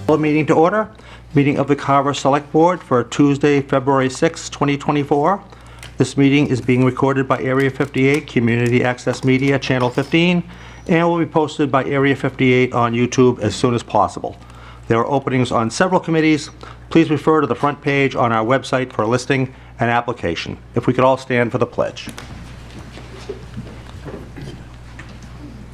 Call meeting to order. Meeting of the Carver Select Board for Tuesday, February 6, 2024. This meeting is being recorded by Area 58 Community Access Media, Channel 15, and will be posted by Area 58 on YouTube as soon as possible. There are openings on several committees. Please refer to the front page on our website for a listing and application. If we could all stand for the pledge.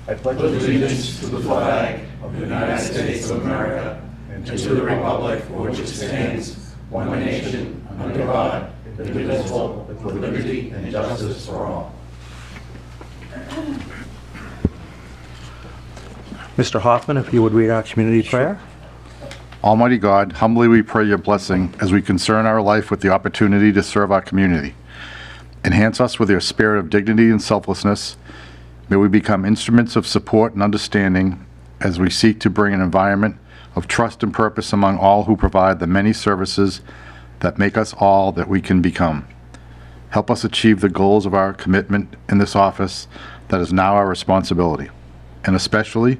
I pledge allegiance to the flag of the United States of America and to the republic for which it stands, one nation, under God, indivisible, with liberty and justice for all. Mr. Hoffman, if you would read our community prayer. Almighty God, humbly we pray your blessing as we concern our life with the opportunity to serve our community. Enhance us with your spirit of dignity and selflessness. May we become instruments of support and understanding as we seek to bring an environment of trust and purpose among all who provide the many services that make us all that we can become. Help us achieve the goals of our commitment in this office that is now our responsibility. And especially,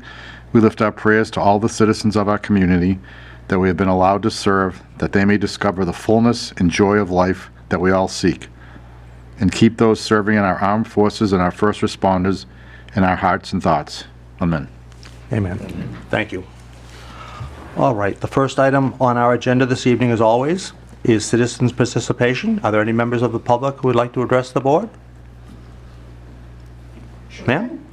we lift our prayers to all the citizens of our community that we have been allowed to serve, that they may discover the fullness and joy of life that we all seek. And keep those serving in our armed forces and our first responders in our hearts and thoughts. Amen. Amen. Thank you. All right, the first item on our agenda this evening, as always, is citizens' participation. Are there any members of the public who would like to address the board? Sure. Ma'am,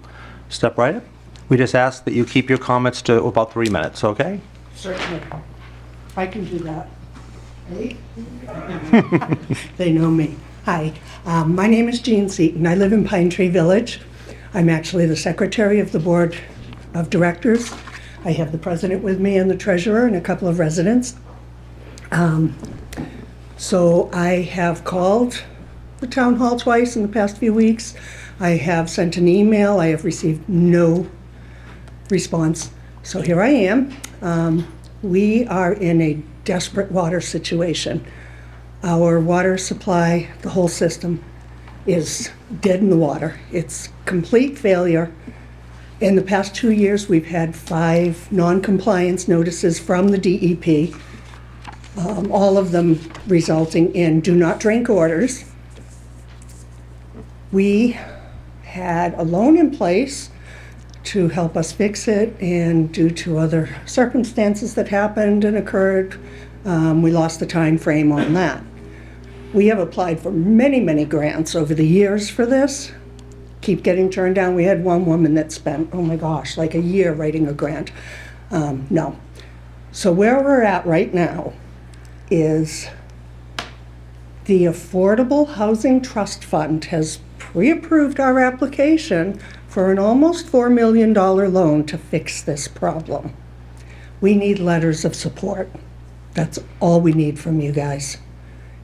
step right up. We just ask that you keep your comments to about 3 minutes, okay? Certainly. I can do that. Hey? They know me. Hi, my name is Jean Seaton. I live in Pine Tree Village. I'm actually the secretary of the board of directors. I have the president with me and the treasurer and a couple of residents. So I have called the town hall twice in the past few weeks. I have sent an email. I have received no response. So here I am. We are in a desperate water situation. Our water supply, the whole system, is dead in the water. It's complete failure. In the past 2 years, we've had 5 non-compliance notices from the DEP, all of them resulting in do not drink orders. We had a loan in place to help us fix it, and due to other circumstances that happened and occurred, we lost the time frame on that. We have applied for many, many grants over the years for this. Keep getting turned down. We had one woman that spent, oh my gosh, like a year writing a grant. No. So where we're at right now is the Affordable Housing Trust Fund has pre-approved our application for an almost $4 million loan to fix this problem. We need letters of support. That's all we need from you guys,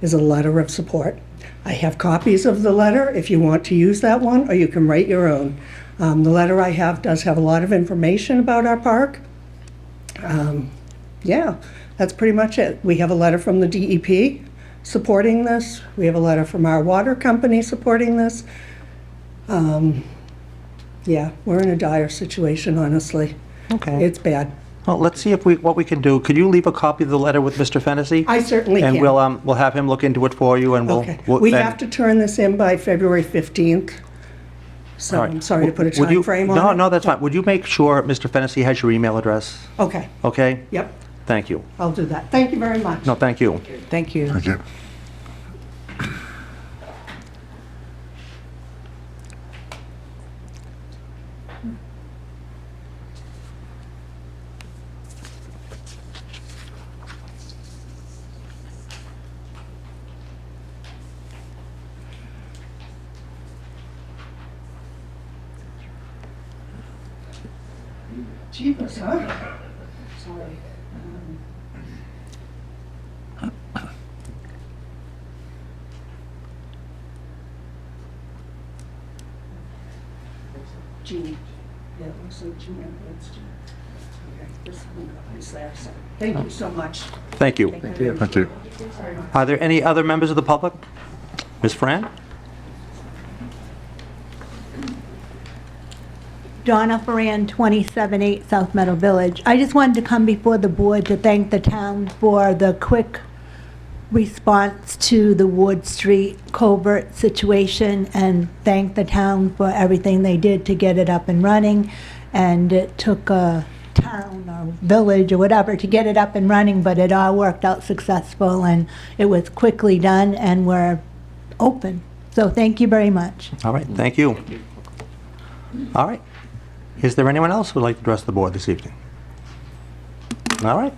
is a letter of support. I have copies of the letter if you want to use that one, or you can write your own. The letter I have does have a lot of information about our park. Yeah, that's pretty much it. We have a letter from the DEP supporting this. We have a letter from our water company supporting this. Yeah, we're in a dire situation, honestly. Okay. It's bad. Well, let's see if what we can do. Could you leave a copy of the letter with Mr. Fennessy? I certainly can. And we'll have him look into it for you, and Okay. We have to turn this in by February 15th. So All right. I'm sorry to put a Would you- time frame on it. No, that's fine. Would you make sure Mr. Fennessy has your email address? Okay, Okay? yep, Thank you. I'll do that. Thank you very much. No, thank you. Thank you. Thank you. Jeepers, huh? Sorry. Jean. Yeah, it looks like Jean. That's Jean. Okay, this one is there, so thank you so much. Thank you. Thank you. Are there any other members of the public? Ms. Fran? Donna Ferran, 27-8 South Meadow Village. I just wanted to come before the board to thank the town for the quick response to the Ward Street culvert situation and thank the town for everything they did to get it up and running. And it took a town or village or whatever to get it up and running, but it all worked out successful and it was quickly done and we're open. So thank you very much. All right, thank you. All right. Is there anyone else who would like to address the board this evening? All right.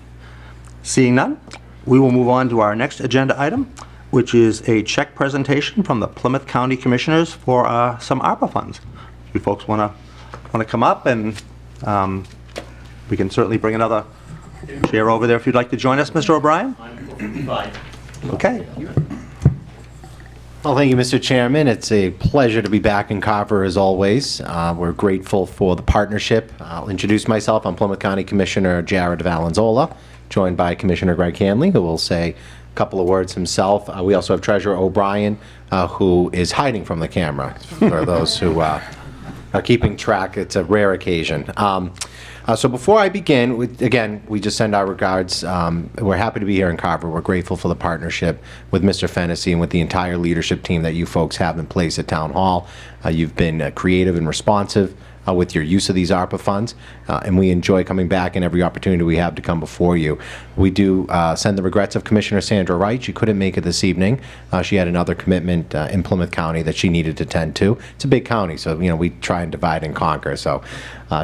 Seeing none, we will move on to our next agenda item, which is a check presentation from the Plymouth County Commissioners for some ARPA funds. If you folks want to come up, and we can certainly bring another chair over there if you'd like to join us, Mr. O'Brien. Okay. Well, thank you, Mr. Chairman. It's a pleasure to be back in Carver as always. We're grateful for the partnership. I'll introduce myself. I'm Plymouth County Commissioner Jared Valenzola, joined by Commissioner Greg Hanley, who will say a couple of words himself. We also have Treasurer O'Brien, who is hiding from the camera. For those who are keeping track, it's a rare occasion. So before I begin, again, we just send our regards. We're happy to be here in Carver. We're grateful for the partnership with Mr. Fennessy and with the entire leadership team that you folks have in place at Town Hall. You've been creative and responsive with your use of these ARPA funds, and we enjoy coming back in every opportunity we have to come before you. We do send the regrets of Commissioner Sandra Wright. She couldn't make it this evening. She had another commitment in Plymouth County that she needed to tend to. It's a big county, so we try and divide and conquer. So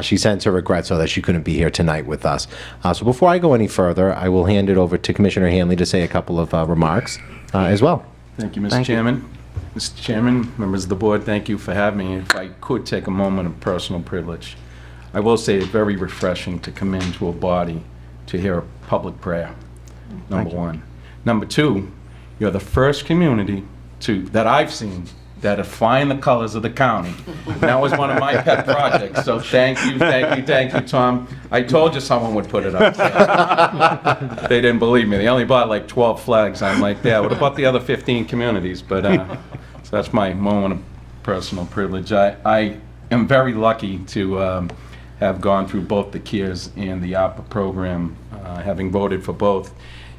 she sends her regrets so that she couldn't be here tonight with us. So before I go any further, I will hand it over to Commissioner Hanley to say a couple of remarks as well. Thank you, Mr. Chairman. Mr. Chairman, members of the board, thank you for having me. If I could take a moment of personal privilege, I will say it's very refreshing to come into a body to hear a public prayer, number one. Number two, you're the first community that I've seen that define the colors of the county. That was one of my pet projects, so thank you, Tom. I told you someone would put it up. They didn't believe me. They only bought like 12 flags. I'm like, yeah, what about the other 15 communities? But so that's my moment of personal privilege. I am very lucky to have gone through both the CARES and the ARPA program, having voted for both.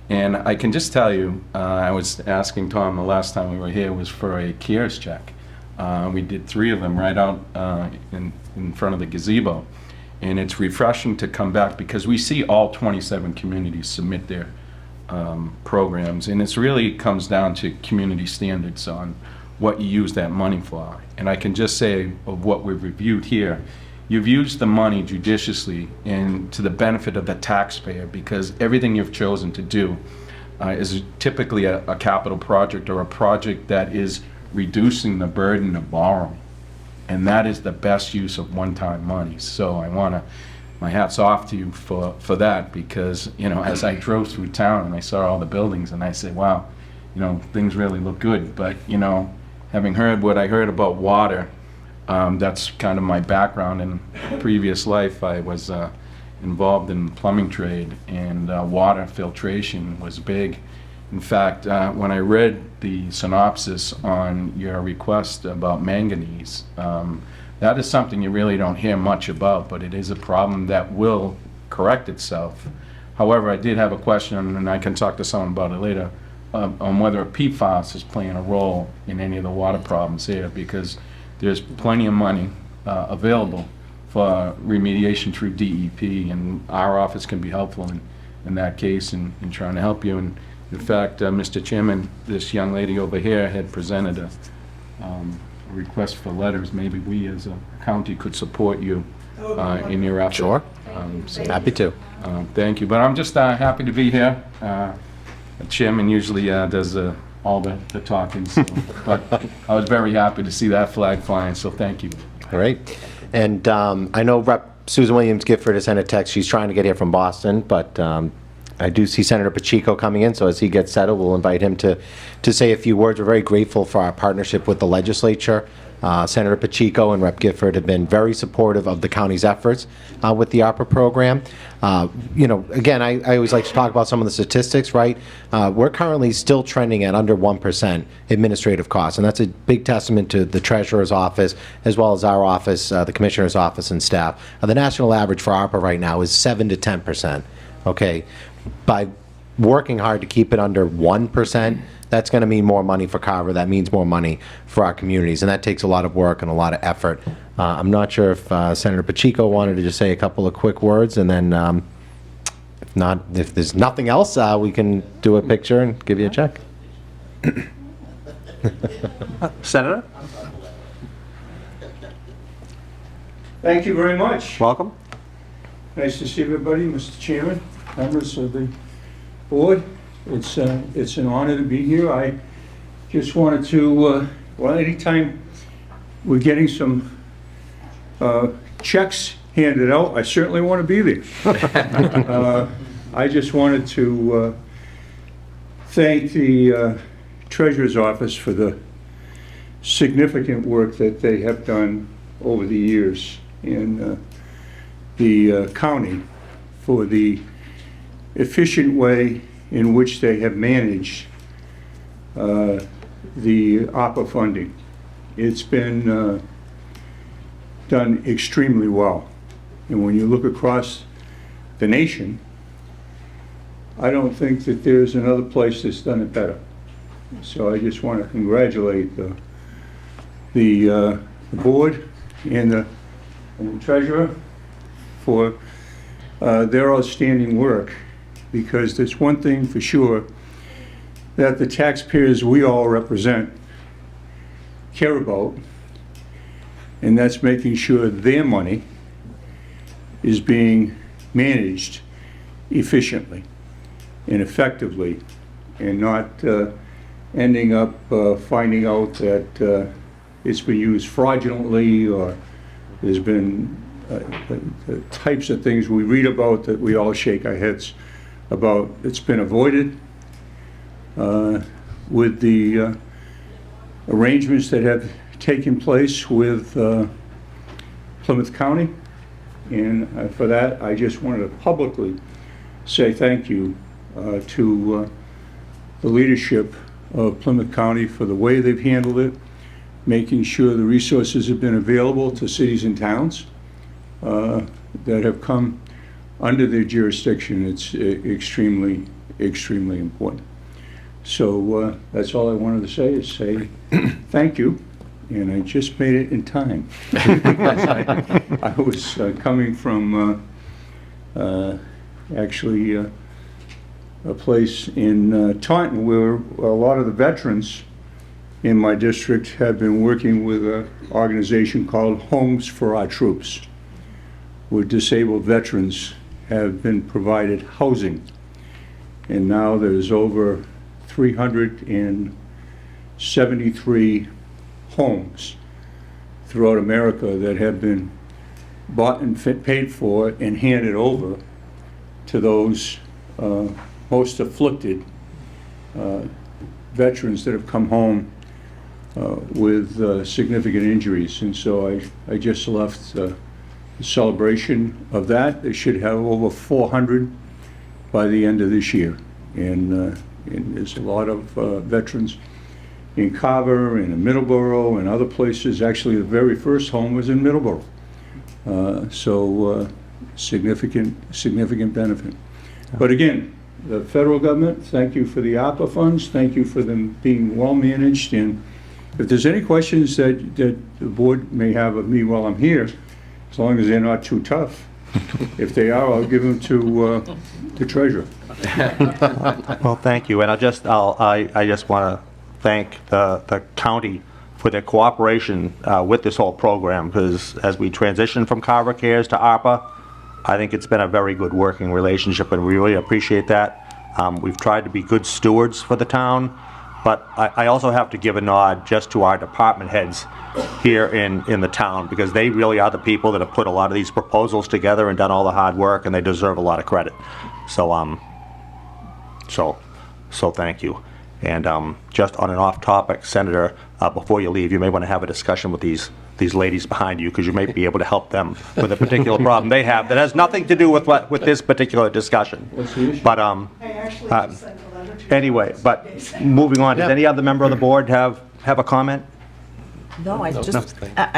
And I can just tell you, I was asking Tom the last time we were here was for a CARES check. We did 3 of them right out in front of the gazebo. And it's refreshing to come back because we see all 27 communities submit their programs. And it really comes down to community standards on what you use that money for. And I can just say of what we've reviewed here, you've used the money judiciously and to the benefit of the taxpayer, because everything you've chosen to do is typically a capital project or a project that is reducing the burden of borrowing. And that is the best use of one-time money. So I want to, my hat's off to you for that, because, as I drove through town and I saw all the buildings and I said, wow, things really look good. But, having heard what I heard about water, that's kind of my background. In previous life, I was involved in plumbing trade, and water filtration was big. In fact, when I read the synopsis on your request about manganese, that is something you really don't hear much about, but it is a problem that will correct itself. However, I did have a question, and I can talk to someone about it later, on whether PFAS is playing a role in any of the water problems here, because there's plenty of money available for remediation through DEP, and our office can be helpful in that case in trying to help you. And in fact, Mr. Chairman, this young lady over here had presented a request for letters. Maybe we as a county could support you in your effort. Sure. So, Happy to. thank you. But I'm just happy to be here. The chairman usually does all the talking, so, but I was very happy to see that flag flying, so thank you. All right. And I know Rep. Susan Williams-Gifford has sent a text. She's trying to get here from Boston, but I do see Senator Pacheco coming in, so as he gets settled, we'll invite him to say a few words. We're very grateful for our partnership with the legislature. Senator Pacheco and Rep. Gifford have been very supportive of the county's efforts with the ARPA program. Again, I always like to talk about some of the statistics, right? We're currently still trending at under 1% administrative costs, and that's a big testament to the Treasurer's office as well as our office, the Commissioner's office and staff. The national average for ARPA right now is 7 to 10%. Okay, by working hard to keep it under 1%, that's going to mean more money for Carver. That means more money for our communities, and that takes a lot of work and a lot of effort. I'm not sure if Senator Pacheco wanted to just say a couple of quick words, and then if there's nothing else, we can do a picture and give you a check. Senator, Thank you very much. welcome. Nice to see everybody, Mr. Chairman, members of the board. It's an honor to be here. I just wanted to, anytime we're getting some checks handed out, I certainly want to be there. I just wanted to thank the Treasurer's Office for the significant work that they have done over the years, and the county for the efficient way in which they have managed the ARPA funding. It's been done extremely well. And when you look across the nation, I don't think that there's another place that's done it better. So I just want to congratulate the board and the treasurer for their outstanding work, because there's one thing for sure that the taxpayers we all represent care about, and that's making sure their money is being managed efficiently and effectively, and not ending up finding out that it's been used fraudulently, or there's been the types of things we read about that we all shake our heads about. It's been avoided with the arrangements that have taken place with Plymouth County, and for that I just wanted to publicly say thank you to the leadership of Plymouth County for the way they've handled it, making sure the resources have been available to cities and towns that have come under their jurisdiction. It's extremely, extremely important. So that's all I wanted to say, is say thank you. And I just made it in time. I was coming from actually a place in Taunton where a lot of the veterans in my district have been working with an organization called Homes for Our Troops, where disabled veterans have been provided housing. And now there's over 373 homes throughout America that have been bought and paid for and handed over to those most afflicted veterans that have come home with significant injuries. And so I just left the celebration of that. They should have over 400 by the end of this year. And there's a lot of veterans in Carver and in Middleborough and other places. Actually, the very first home was in Middleborough. So significant benefit. But again, the federal government, thank you for the ARPA funds. Thank you for them being well managed. And if there's any questions that the board may have of me while I'm here, as long as they're not too tough, if they are, I'll give them to the treasurer. Well, thank you, and I just want to thank the county for their cooperation with this whole program, because as we transition from Carver Cares to ARPA, I think it's been a very good working relationship, and we really appreciate that. We've tried to be good stewards for the town, but I also have to give a nod just to our department heads here in the town, because they really are the people that have put a lot of these proposals together and done all the hard work, and they deserve a lot of credit. So so thank you. And just on an off topic, Senator, before you leave, you may want to have a discussion with these ladies behind you, because you may be able to help them with a particular problem they have that has nothing to do with this particular discussion. But, anyway, but moving on, does any other member of the board have a comment? No, I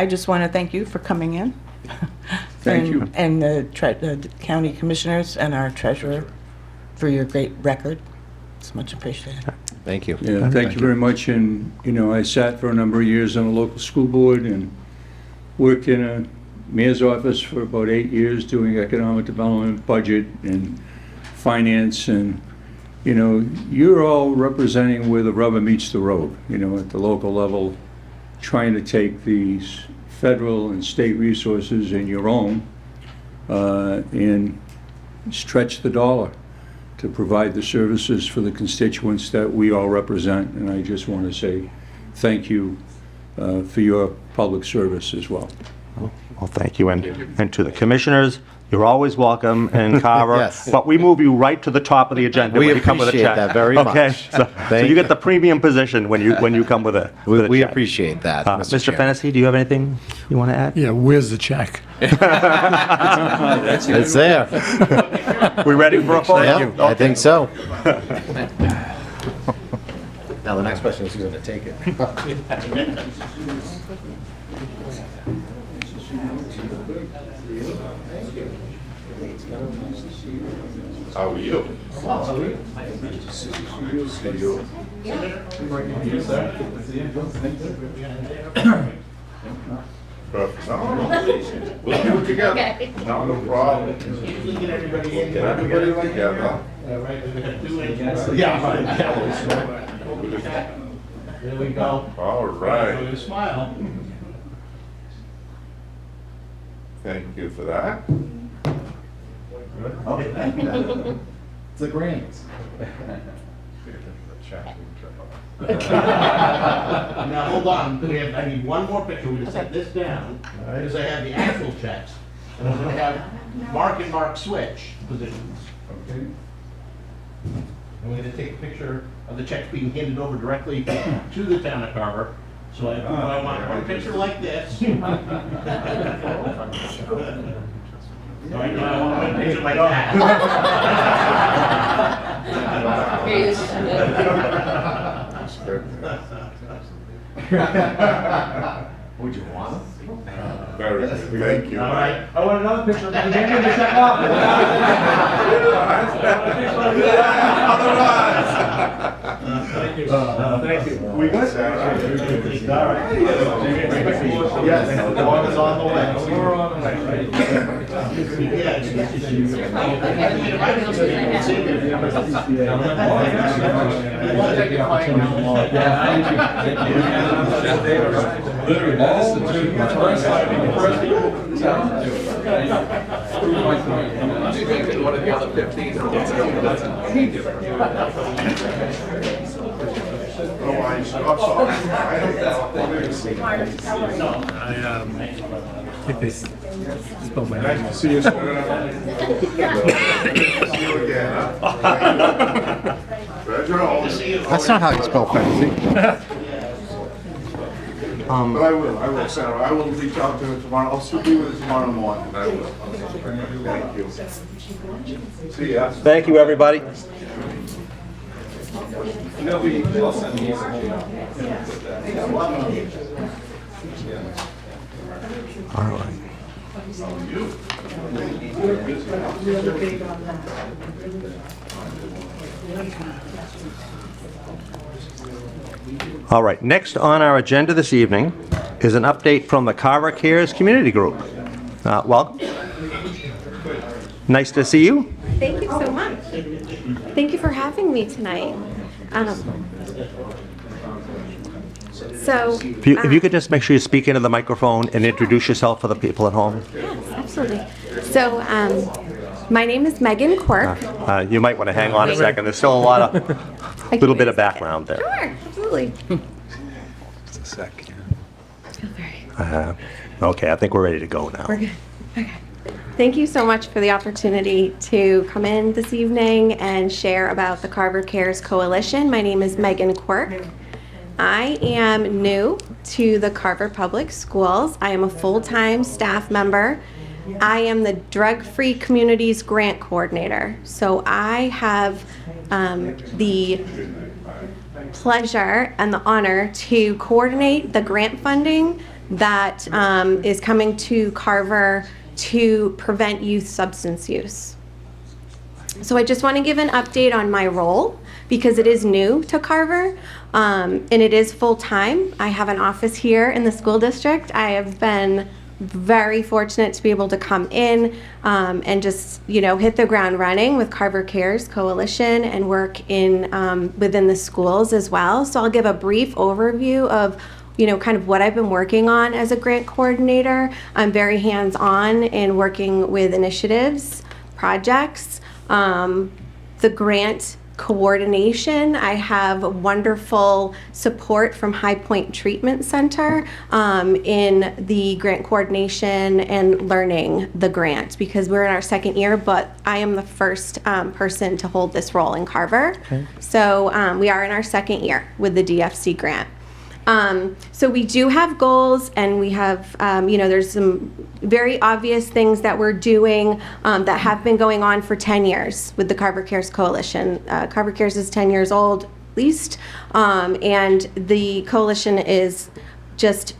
just want to thank you for coming in. Thank you. And the county commissioners and our treasurer for your great record. It's much appreciated. Thank you. Yeah, thank you very much. And, I sat for a number of years on a local school board and worked in a mayor's office for about 8 years doing economic development, budget, and finance. And, you're all representing where the rubber meets the road, at the local level, trying to take these federal and state resources in your own and stretch the dollar to provide the services for the constituents that we all represent. And I just want to say thank you for your public service as well. Well, thank you, and to the commissioners, you're always welcome in Carver. Yes. But we move you right to the top of the agenda We when you come with a appreciate check. that very Okay? much. So Thank you get you. the premium position when you come with a We check. appreciate that, Mr. Mr. Chair. Fennessy, do you have anything you want to add? Yeah, where's the check? It's there. We ready for a vote? Yeah, I think so. Now, the next question is who's going to take it. How are you? Perfect. No, we'll do it together. No problem. Get everybody together. There we go. All right. Smile. Thank you for that. It's a grains. Now, hold on, I need one more picture, we're gonna set this down, because I have the actual checks, and I'm gonna have Mark and Mark switch positions. Okay. And we're gonna take a picture of the checks being handed over directly to the town of Carver. So I want one picture like this. No, I want one picture like that. Would you want Very good, thank you. All right. I want another picture of the game in the check off. Thank you. We got All right. Yes, the dog is on the way. We're on the way. One of the other 15. Oh, I Spelled my name. Nice to see you, sir. See you again. Treasure always. That's not how you spell fantasy. But I will, Sarah, I will reach out to her tomorrow, I'll still be with her tomorrow morning, I will. Thank you. See ya. Thank you, everybody. All right. All right, next on our agenda this evening is an update from the Carver Cares Community Group. Welcome. Nice to see you. Thank you so much. Thank you for having me tonight. If you could just make sure you speak into the microphone and introduce yourself for the people at home. Yes, absolutely. So, my name is Megan Quirk. You might want to hang on a second. There's still a lot of, little bit of background there. Sure, absolutely. Just a sec. Feel very- Okay, I think we're ready to go now. We're good. Okay. Thank you so much for the opportunity to come in this evening and share about the Carver Cares Coalition. My name is Megan Quirk. I am new to the Carver Public Schools. I am a full-time staff member. I am the Drug-Free Communities Grant Coordinator. So I have the pleasure and the honor to coordinate the grant funding that is coming to Carver to prevent youth substance use. So I just want to give an update on my role because it is new to Carver and it is full-time. I have an office here in the school district. I have been very fortunate to be able to come in and just, hit the ground running with Carver Cares Coalition and work in within the schools as well. So I'll give a brief overview of, kind of what I've been working on as a grant coordinator. I'm very hands-on in working with initiatives, projects, the grant coordination. I have wonderful support from High Point Treatment Center in the grant coordination and learning the grant because we're in our second year, but I am the first person to hold this role in Carver. Okay. So we are in our second year with the DFC grant. So we do have goals and we have, there's some very obvious things that we're doing that have been going on for 10 years with the Carver Cares Coalition. Carver Cares is 10 years old, at least, and the coalition is just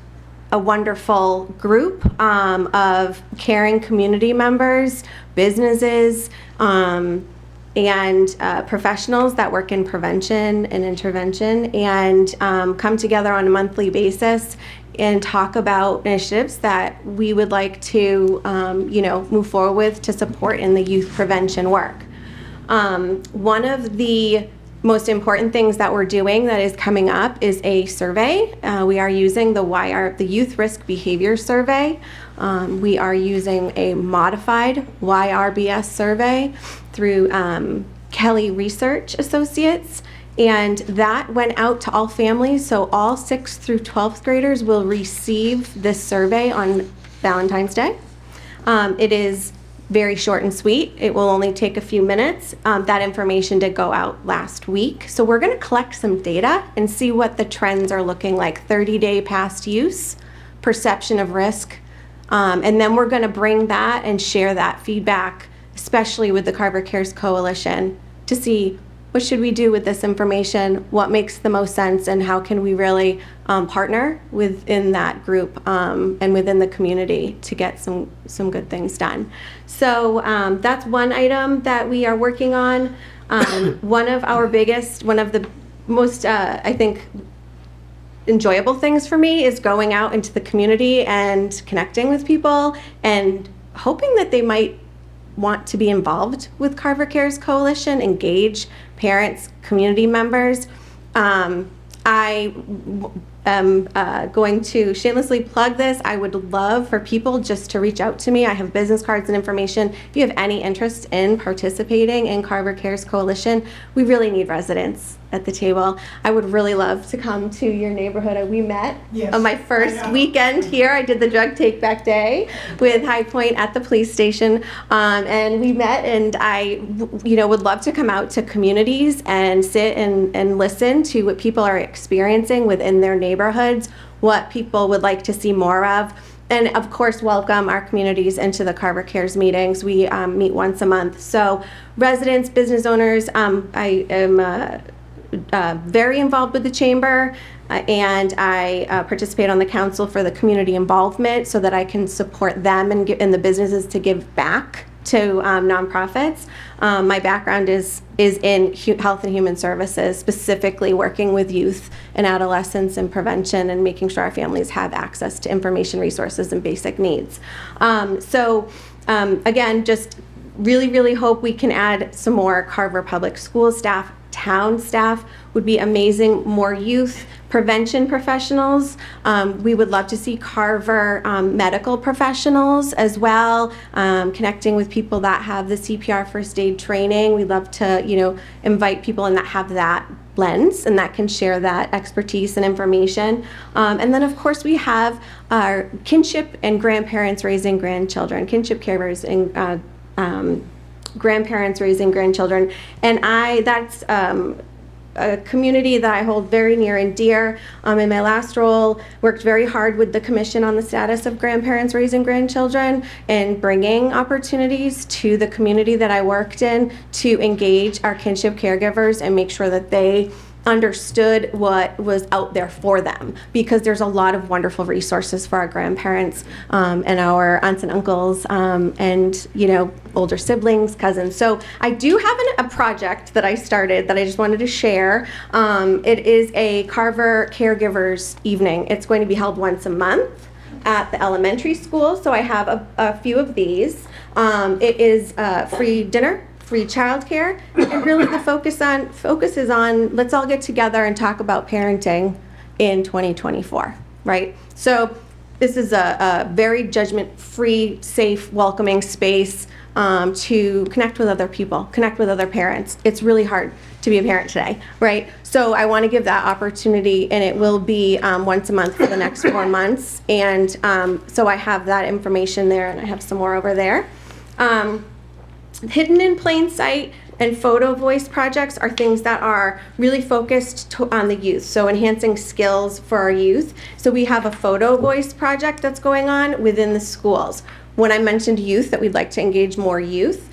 a wonderful group of caring community members, businesses, and professionals that work in prevention and intervention and come together on a monthly basis and talk about initiatives that we would like to, move forward with to support in the youth prevention work. One of the most important things that we're doing that is coming up is a survey. We are using the Youth Risk Behavior Survey. We are using a modified YRBS survey through Kelly Research Associates, and that went out to all families, so all 6th through 12th graders will receive this survey on Valentine's Day. It is very short and sweet. It will only take a few minutes. That information did go out last week. So we're going to collect some data and see what the trends are looking like. 30-day past use, perception of risk, and then we're going to bring that and share that feedback, especially with the Carver Cares Coalition, to see what should we do with this information, what makes the most sense, and how can we really partner within that group and within the community to get some good things done. So that's one item that we are working on. One of the most, I think, enjoyable things for me is going out into the community and connecting with people and hoping that they might want to be involved with Carver Cares Coalition, engage parents, community members. I am going to shamelessly plug this. I would love for people just to reach out to me. I have business cards and information. If you have any interest in participating in Carver Cares Coalition, we really need residents at the table. I would really love to come to your neighborhood. We met on my first weekend here. I did the drug take back day with High Point at the police station, and we met, and I would love to come out to communities and sit and listen to what people are experiencing within their neighborhoods, what people would like to see more of. And of course, welcome our communities into the Carver Cares meetings. We meet once a month. So residents, business owners, I am very involved with the chamber, and I participate on the council for the community involvement so that I can support them and the businesses to give back to nonprofits. My background is in health and human services, specifically working with youth and adolescents and prevention and making sure our families have access to information, resources, and basic needs. Again, just really hope we can add some more Carver Public School staff. Town staff would be amazing. More youth prevention professionals. We would love to see Carver medical professionals as well, connecting with people that have the CPR first aid training. We'd love to, invite people and that have that lens and that can share that expertise and information. And then of course we have our kinship and grandparents raising grandchildren, kinship carers and grandparents raising grandchildren, and that's a community that I hold very near and dear. In my last role, worked very hard with the commission on the status of grandparents raising grandchildren and bringing opportunities to the community that I worked in to engage our kinship caregivers and make sure that they understood what was out there for them, because there's a lot of wonderful resources for our grandparents and our aunts and uncles and older siblings, cousins. So I do have a project that I started that I just wanted to share. It is a Carver Caregivers Evening. It's going to be held once a month at the elementary school, so I have a few of these. It is free dinner, free childcare, and really the focus is on let's all get together and talk about parenting in 2024, right? So this is a very judgment-free, safe, welcoming space to connect with other people, connect with other parents. It's really hard to be a parent today, right? So I want to give that opportunity, and it will be once a month for the next 4 months. And so I have that information there, and I have some more over there. Hidden in plain sight and photo voice projects are things that are really focused on the youth, so enhancing skills for our youth. So we have a photo voice project that's going on within the schools. When I mentioned youth, that we'd like to engage more youth,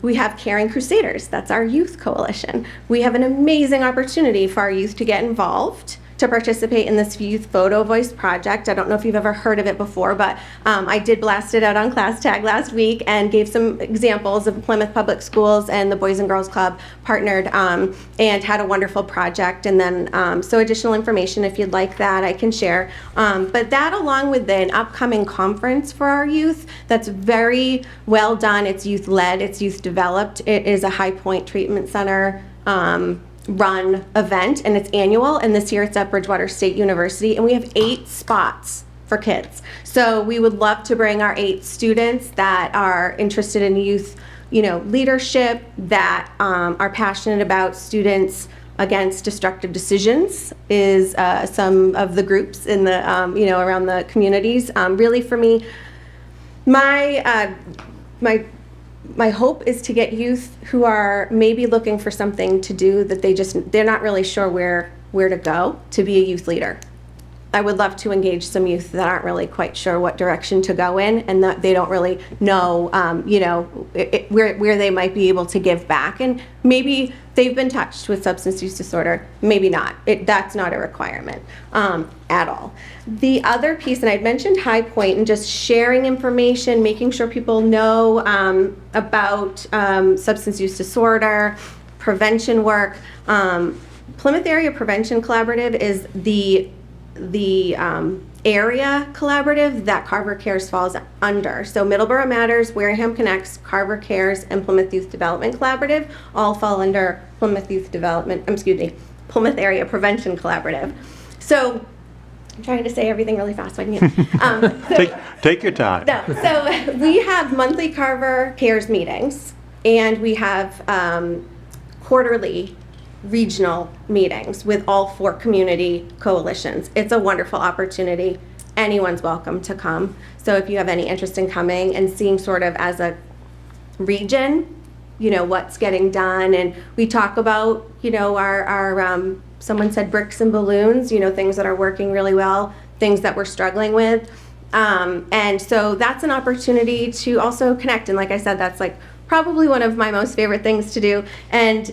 we have Caring Crusaders. That's our youth coalition. We have an amazing opportunity for our youth to get involved, to participate in this youth photo voice project. I don't know if you've ever heard of it before, but I did blast it out on Class Tag last week and gave some examples of Plymouth Public Schools and the Boys and Girls Club partnered and had a wonderful project. And then so additional information, if you'd like that, I can share. But that, along with an upcoming conference for our youth that's very well done. It's youth-led, it's youth-developed. It is a High Point Treatment Center run event, and it's annual, and this year it's at Bridgewater State University, and we have 8 spots for kids. So we would love to bring our 8 students that are interested in youth, leadership, that are passionate about students against destructive decisions, is some of the groups in the around the communities. Really, for me, my hope is to get youth who are maybe looking for something to do that they're not really sure where to go to be a youth leader. I would love to engage some youth that aren't really quite sure what direction to go in, and that they don't really know, where they might be able to give back. And maybe they've been touched with substance use disorder, maybe not. That's not a requirement at all. The other piece, and I'd mentioned High Point and just sharing information, making sure people know about substance use disorder, prevention work. Plymouth Area Prevention Collaborative is the area collaborative that Carver Cares falls under. So Middleborough Matters, Wareham Connects, Carver Cares, and Plymouth Youth Development Collaborative all fall under Plymouth Area Prevention Collaborative. So I'm trying to say everything really fast so I can Take your time. No, so we have monthly Carver Cares meetings, and we have quarterly regional meetings with all 4 community coalitions. It's a wonderful opportunity. Anyone's welcome to come. So if you have any interest in coming and seeing sort of as a region, what's getting done, and we talk about, our someone said bricks and balloons, things that are working really well, things that we're struggling with. And so that's an opportunity to also connect. And like I said, that's like probably one of my most favorite things to do, and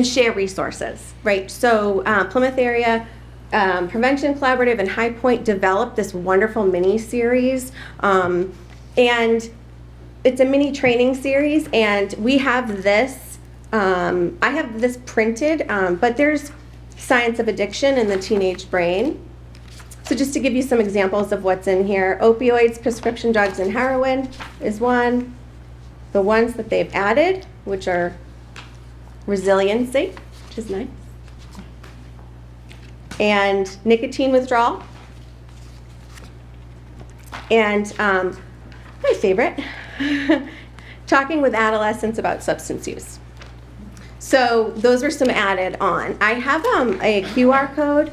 share resources, right? So Plymouth Area Prevention Collaborative and High Point developed this wonderful mini series, and it's a mini training series, and we have this, I have this printed, but there's science of addiction in the teenage brain. So just to give you some examples of what's in here, opioids, prescription drugs, and heroin is one. The ones that they've added, which are resiliency, which is nice, and nicotine withdrawal, and my favorite, talking with adolescents about substance use. So those are some added on. I have a QR code,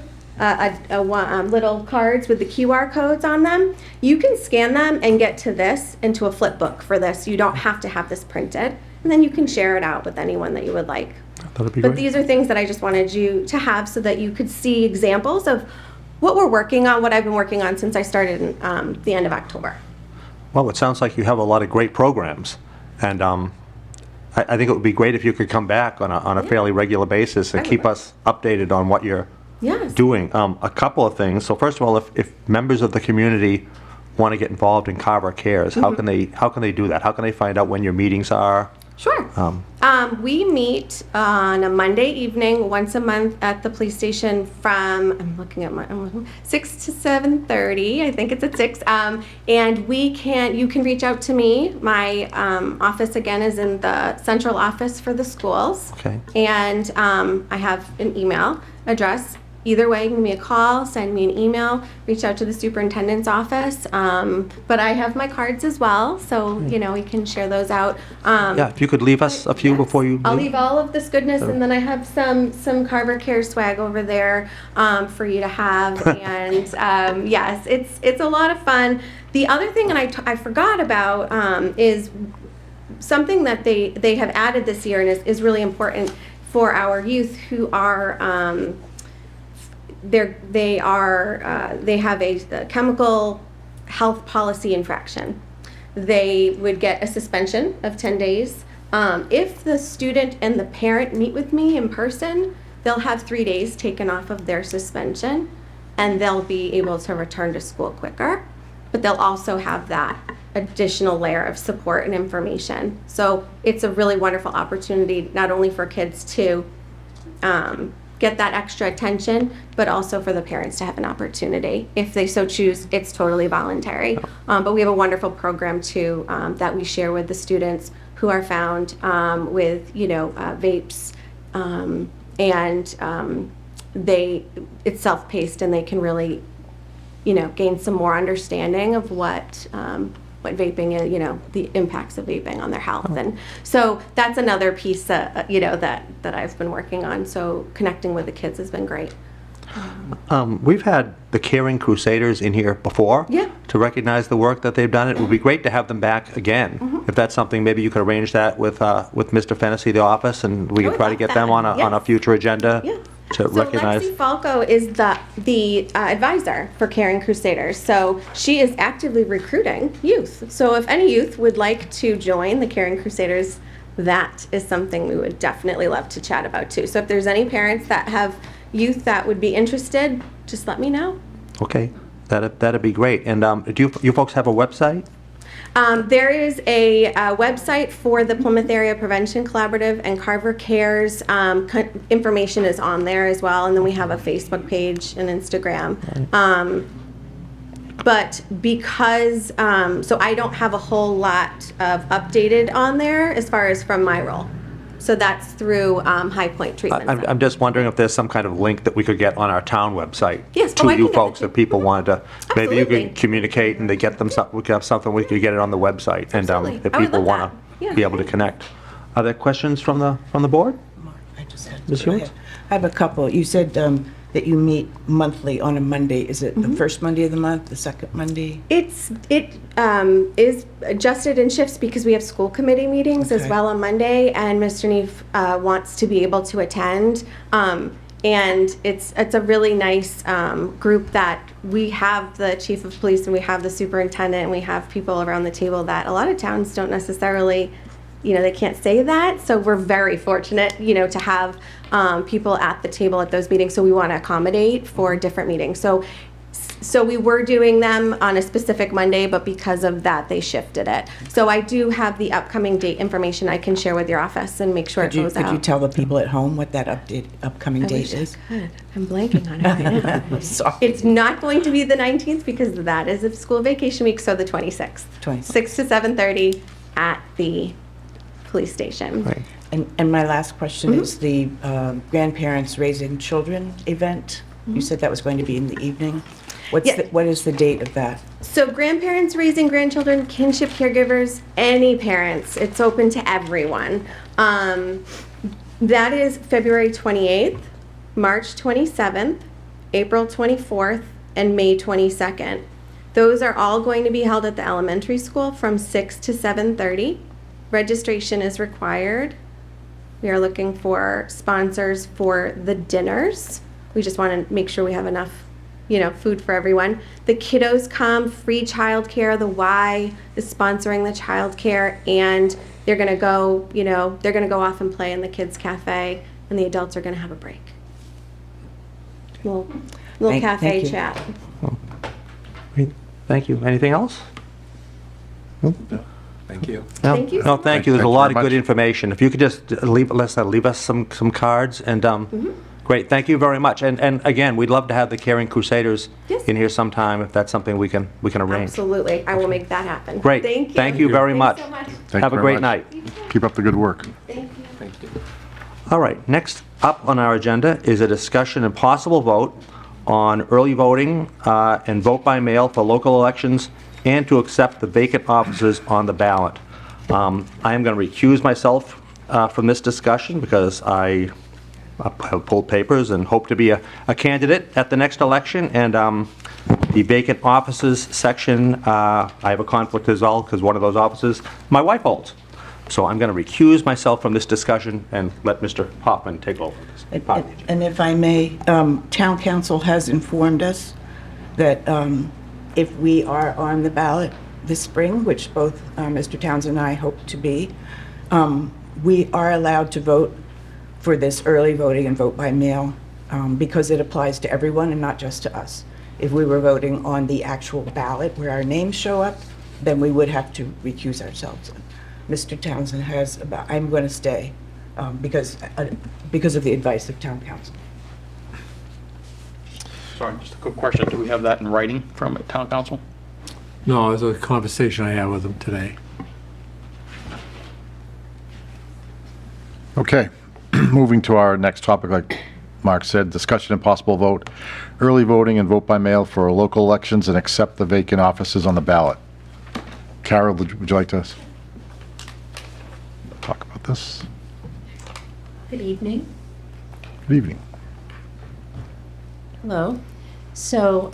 little cards with the QR codes on them. You can scan them and get to this into a flip book for this. You don't have to have this printed, and then you can share it out with anyone that you would like. That'd be But great. these are things that I just wanted you to have so that you could see examples of what we're working on, what I've been working on since I started in the end of October. Well, it sounds like you have a lot of great programs, and I think it would be great if you could come back on a fairly regular basis and I keep would. us updated on what you're Yes. doing. A couple of things. So first of all, if members of the community want to get involved in Carver Cares, how can they do that? How can they find out when your meetings are? Sure. We meet on a Monday evening, once a month at the police station from, I'm looking at 6 to 7:30. I think it's at 6. And you can reach out to me. My office, again, is in the central office for the schools. Okay. And I have an email address. Either way, give me a call, send me an email, reach out to the superintendent's office. But I have my cards as well, so, we can share those out. Yeah, if you could leave us a few Yes. before you I'll leave. leave all of this goodness, and then I have some Carver Care swag over there for you to have. And yes, it's a lot of fun. The other thing, and I forgot about, is something that they have added this year and is really important for our youth who are they have a chemical health policy infraction. They would get a suspension of 10 days. If the student and the parent meet with me in person, they'll have 3 days taken off of their suspension, and they'll be able to return to school quicker. But they'll also have that additional layer of support and information. So it's a really wonderful opportunity, not only for kids to get that extra attention, but also for the parents to have an opportunity. If they so choose, it's totally voluntary. But we have a wonderful program too that we share with the students who are found with, vapes, and it's self-paced, and they can really, gain some more understanding of what vaping is, the impacts of vaping on their health. And so that's another piece that I've been working on. So connecting with the kids has been great. We've had the Caring Crusaders in here before. Yeah. To recognize the work that they've done. It would be great to have them back again. If that's something, maybe you could arrange that with Mr. Fennessy, the office, and we I can would try to love get them that. on a future agenda Yeah. to So recognize. Lexi Falco is the advisor for Caring Crusaders. So she is actively recruiting youth. So if any youth would like to join the Caring Crusaders, that is something we would definitely love to chat about too. So if there's any parents that have youth that would be interested, just let me know. Okay, that'd be great. And do you folks have a website? There is a website for the Plymouth Area Prevention Collaborative, and Carver Cares information is on there as well. And then we have a Facebook page and Instagram. But because, so I don't have a whole lot of updated on there as far as from my role. So that's through High Point Treatment Center. I'm just wondering if there's some kind of link that we could get on our town website. Yes, To I you can get folks, that if people wanted to, maybe you Absolutely. could communicate and they get them something, we could have something, we could get it on the website. And Absolutely. if I would people love want that. Yeah. to be able to connect. Are there questions from the board? I just had Ms. Hewitt? I have a couple. You said that you meet monthly on a Monday. Is it the first Monday of the month, the second Monday? It is adjusted in shifts because we have school committee meetings as Okay. well on Monday, and Mr. Neef wants to be able to attend. And it's a really nice group that we have the chief of police and we have the superintendent and we have people around the table that a lot of towns don't necessarily, they can't say that. So we're very fortunate, to have people at the table at those meetings. So we want to accommodate for different meetings. So we were doing them on a specific Monday, but because of that, they shifted it. So I do have the upcoming date information I can share with your office and make sure it goes out. Could you tell the people at home what that upcoming I date wish I is? could. I'm blanking on it right now. Sorry. It's not going to be the 19th because that is a school vacation week, so the 26th. 26th. 6 to 7:30 at the police station. Right. And my last question is the grandparents raising children event. You said that was going to be in the evening. Yeah. What is the date of that? So grandparents raising grandchildren, kinship caregivers, any parents, it's open to everyone. That is February 28th, March 27th, April 24th, and May 22nd. Those are all going to be held at the elementary school from 6 to 7:30. Registration is required. We are looking for sponsors for the dinners. We just want to make sure we have enough, food for everyone. The kiddos come, free childcare. The Y is sponsoring the childcare, and they're going to go, they're going to go off and play in the kids' cafe, and the adults are going to have a break. Little Thank cafe you. chat. Great. Thank you. Anything else? Thank you. No? Thank you No, so thank you. There's Thank a you lot very of good much. information. If you could just leave us some cards, and great, thank you very much. And again, we'd love to have the Caring Crusaders Yes. in here sometime, if that's something we can arrange. Absolutely. I will make that happen. Great. Thank you. Thank you very much. Thanks so much. Thank Have you a very great much. night. Keep up the good work. Thank you. All right, next up on our agenda is a discussion and possible vote on early voting and vote by mail for local elections, and to accept the vacant offices on the ballot. I am going to recuse myself from this discussion because I have pulled papers and hope to be a candidate at the next election. And the vacant offices section, I have a conflict as well, because one of those offices my wife holds. So I'm going to recuse myself from this discussion and let Mr. Hoffman take over this part of the agenda. And if I may, Town Council has informed us that if we are on the ballot this spring, which both Mr. Townsend and I hope to be, we are allowed to vote for this early voting and vote by mail because it applies to everyone and not just to us. If we were voting on the actual ballot where our names show up, then we would have to recuse ourselves. Mr. Townsend has, I'm going to stay because of the advice of Town Council. Sorry, just a quick question. Do we have that in writing from Town Council? No, it was a conversation I had with him today. Okay, moving to our next topic, like Mark said, discussion and possible vote, early voting and vote by mail for local elections, and accept the vacant offices on the ballot. Carol, would you like to talk about this? Good evening. Good evening. Hello. So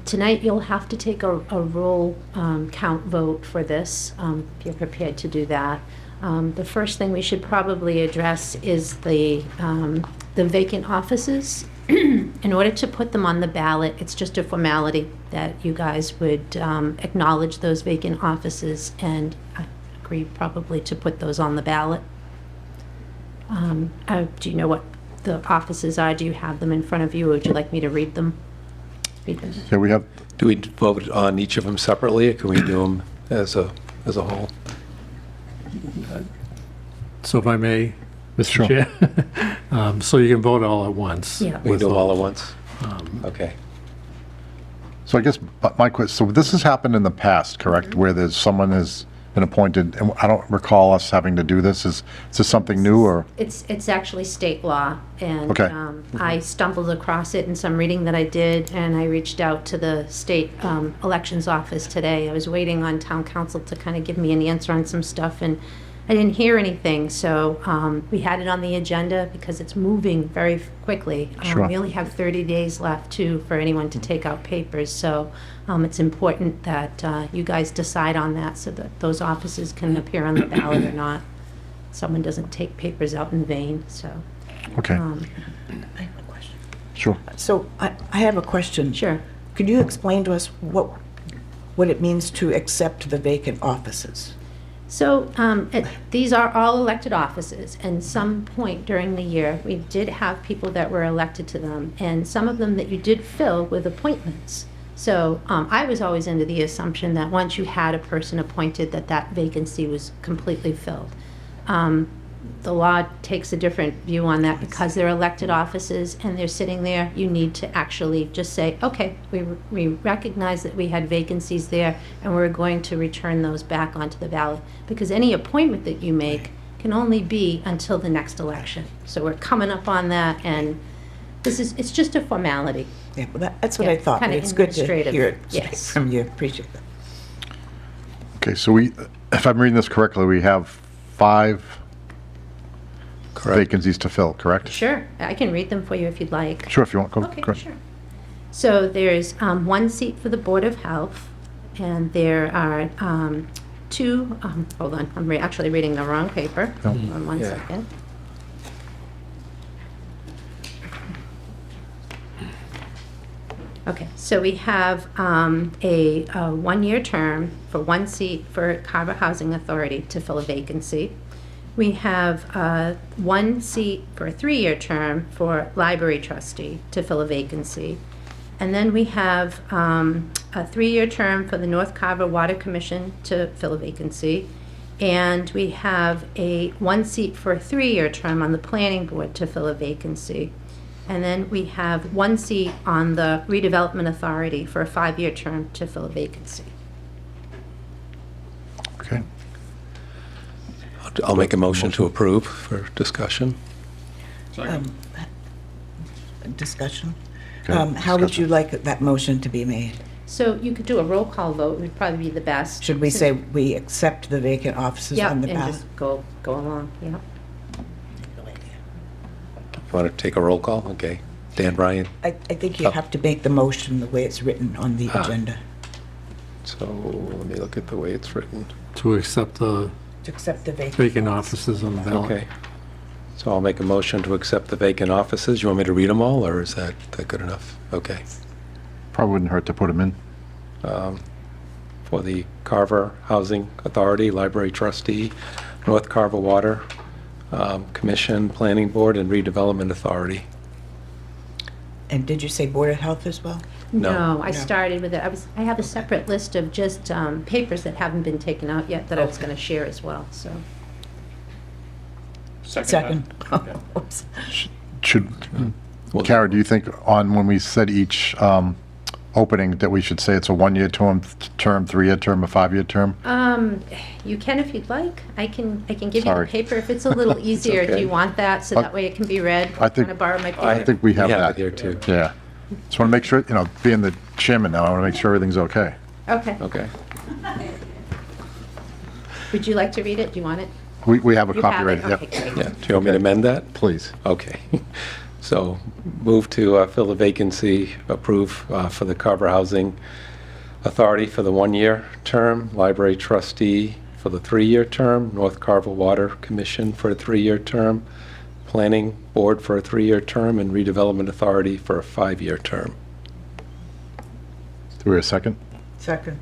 tonight you'll have to take a roll count vote for this, if you're prepared to do that. The first thing we should probably address is the vacant offices. In order to put them on the ballot, it's just a formality that you guys would acknowledge those vacant offices, and I agree probably to put those on the ballot. Do you know what the offices are? Do you have them in front of you, or would you like me to read them? Yeah, we have, Do we vote on each of them separately, or can we do them as a whole? So if I may, Mr. Sure. Chair, so you can vote all at once. Yeah. We can do them all at once? Okay. so I guess my question, so this has happened in the past, correct? Where there's someone has been appointed, and I don't recall us having to do this. Is this something new, or? It's actually state law, and Okay. I stumbled across it in some reading that I did, and I reached out to the state elections office today. I was waiting on town council to kind of give me an answer on some stuff, and I didn't hear anything, so we had it on the agenda because it's moving very quickly. Sure. We only have 30 days left, for anyone to take out papers, so it's important that you guys decide on that so that those offices can appear on the ballot or not. Someone doesn't take papers out in vain, so. Okay, I have a question. sure. So I have a question. Sure. Could you explain to us what it means to accept the vacant offices? So these are all elected offices, and some point during the year, we did have people that were elected to them, and some of them that you did fill with appointments. So I was always under the assumption that once you had a person appointed, that vacancy was completely filled. The law takes a different view on that because they're elected offices and they're sitting there. You need to actually just say, okay, we recognize that we had vacancies there and we're going to return those back onto the ballot, because any appointment that you make can only be until the next election. So we're coming up on that, and it's just a formality. Yeah, well, that's what Yeah, I thought. kinda It's good to administrative, hear it straight yes. from you. Appreciate that. Okay, so if I'm reading this correctly, we have 5 vacancies to fill, correct? Sure, I can read them for you if you'd like. Sure, if you want, go. Okay, go ahead. sure. So there's 1 seat for the Board of Health, and there are 2, hold on, I'm actually reading the wrong paper. Hold on one Yeah. second. Okay, so we have a one-year term for one seat for Carver Housing Authority to fill a vacancy. We have one seat for a three-year term for Library Trustee to fill a vacancy. And then we have a three-year term for the North Carver Water Commission to fill a vacancy. And we have a one seat for a three-year term on the Planning Board to fill a vacancy. And then we have one seat on the Redevelopment Authority for a five-year term to fill a vacancy. Okay. I'll make a motion to approve for discussion. Discussion? Okay, How would discussion. you like that motion to be made? So you could do a roll call vote, would probably be the best. Should we say we accept the vacant offices Yeah, on the and ballot? just go along, yeah. Want to take a roll call? Okay. Dan Ryan. I think you have to make the motion the way it's written on the agenda. So let me look at the way it's written. To accept the To accept the vacant offices on the ballot. Okay. So I'll make a motion to accept the vacant offices. You want me to read them all, or is that good enough? Okay. Probably wouldn't hurt to put them in. For the Carver Housing Authority, Library Trustee, North Carver Water Commission, Planning Board, and Redevelopment Authority. And did you say Board of Health as well? No. No, I started with it. I have a separate list of just papers that haven't been taken out yet that I was going to share as well, so. Second. Oops. Should, Kara, do you think on when we said each opening that we should say it's a one-year term, 3-year term, a 5-year term? You can if you'd like. I can give you the Sorry. paper if it's a little easier. okay. Do you want that, so that way it can be read? I think- Want to borrow my paper? I think we have Yeah, that. here too. Yeah. Just want to make sure, being the chairman now, I want to make sure everything's okay. Okay. Okay. Would you like to read it? Do you want it? We have a You copy have ready. it? Yep. Okay, great. Yeah. Do you want me to amend that? Please. Okay. So move to fill the vacancy, approve for the Carver Housing Authority for the one-year term, Library Trustee for the 3-year term, North Carver Water Commission for a 3-year term, Planning Board for a 3-year term, and Redevelopment Authority for a 5-year term. Do we have a second? Second.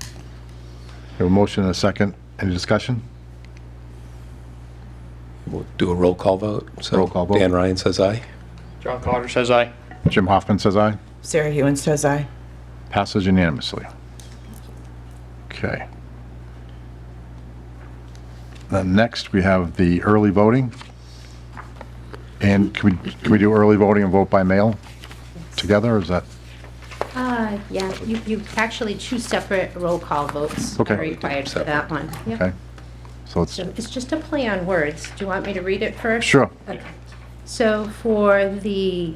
We have a motion and a second. Any discussion? We'll do a roll call vote. So Roll call vote. Dan Ryan says aye. John Carter says aye. Jim Hoffman says aye. Sarah Hewen says aye. Passes unanimously. Okay. Then next, we have the early voting. And can we do early voting and vote by mail together, or is that? Yeah, you actually two separate roll call votes Okay. are required for that one. Yep. Okay. So it's, So it's just a play on words. Do you want me to read it first? sure. Okay. So for the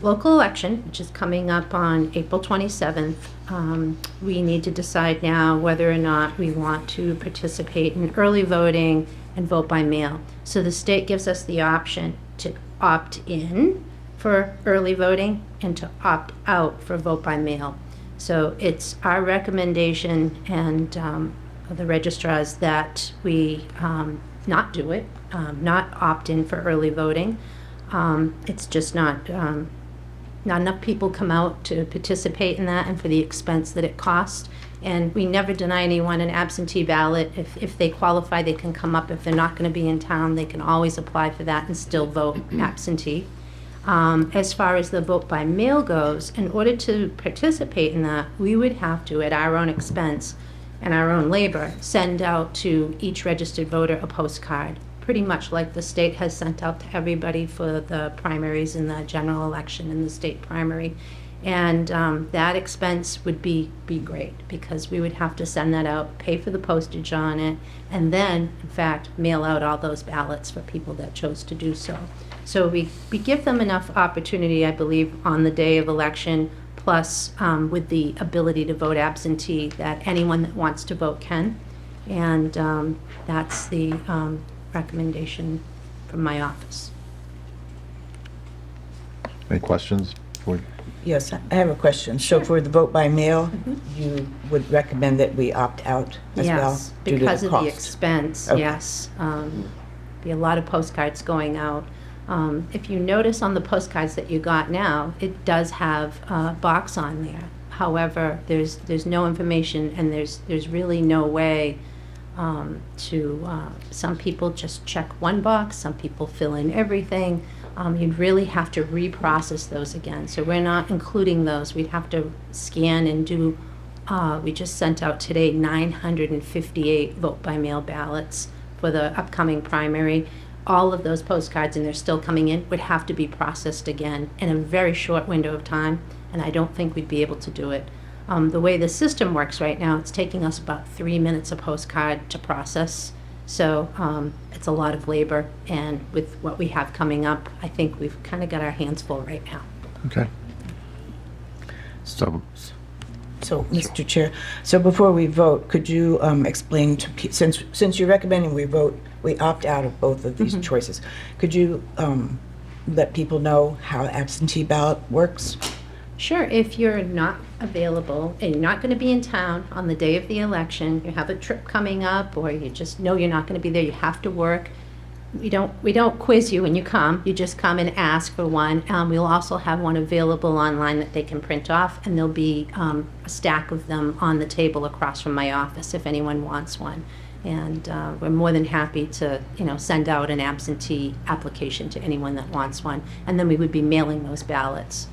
local election, which is coming up on April 27th, we need to decide now whether or not we want to participate in early voting and vote by mail. So the state gives us the option to opt in for early voting and to opt out for vote by mail. So it's our recommendation and the registrars that we not do it, not opt in for early voting. It's just not enough people come out to participate in that and for the expense that it costs. And we never deny anyone an absentee ballot. If they qualify, they can come up. If they're not going to be in town, they can always apply for that and still vote absentee. As far as the vote by mail goes, in order to participate in that, we would have to, at our own expense and our own labor, send out to each registered voter a postcard, pretty much like the state has sent out to everybody for the primaries in the general election and the state primary. And that expense would be great, because we would have to send that out, pay for the postage on it, and then, in fact, mail out all those ballots for people that chose to do so. So we give them enough opportunity, I believe, on the day of election, plus with the ability to vote absentee, that anyone that wants to vote can. And that's the recommendation from my office. Any questions? Yes, I have a question. So for the vote by mail, you would recommend that we opt out as well? Yes, due to because of the cost? expense, Okay. yes. Be a lot of postcards going out. If you notice on the postcards that you got now, it does have a box on there. However, there's no information, and there's really no way some people just check one box, some people fill in everything. You'd really have to reprocess those again. So we're not including those. We'd have to scan and do, we just sent out today 958 vote by mail ballots for the upcoming primary. All of those postcards, and they're still coming in, would have to be processed again in a very short window of time, and I don't think we'd be able to do it. The way the system works right now, it's taking us about 3 minutes a postcard to process. So it's a lot of labor, and with what we have coming up, I think we've kind of got our hands full right now. Okay. So, So, Mr. Chair, so before we vote, could you explain to, since you're recommending we opt out of both of these choices, could you let people know how absentee ballot works? Sure, if you're not available and you're not going to be in town on the day of the election, you have a trip coming up, or you just know you're not going to be there, you have to work. We don't quiz you when you come. You just come and ask for one. We'll also have one available online that they can print off, and there'll be a stack of them on the table across from my office if anyone wants one. And we're more than happy to, send out an absentee application to anyone that wants one, and then we would be mailing those ballots.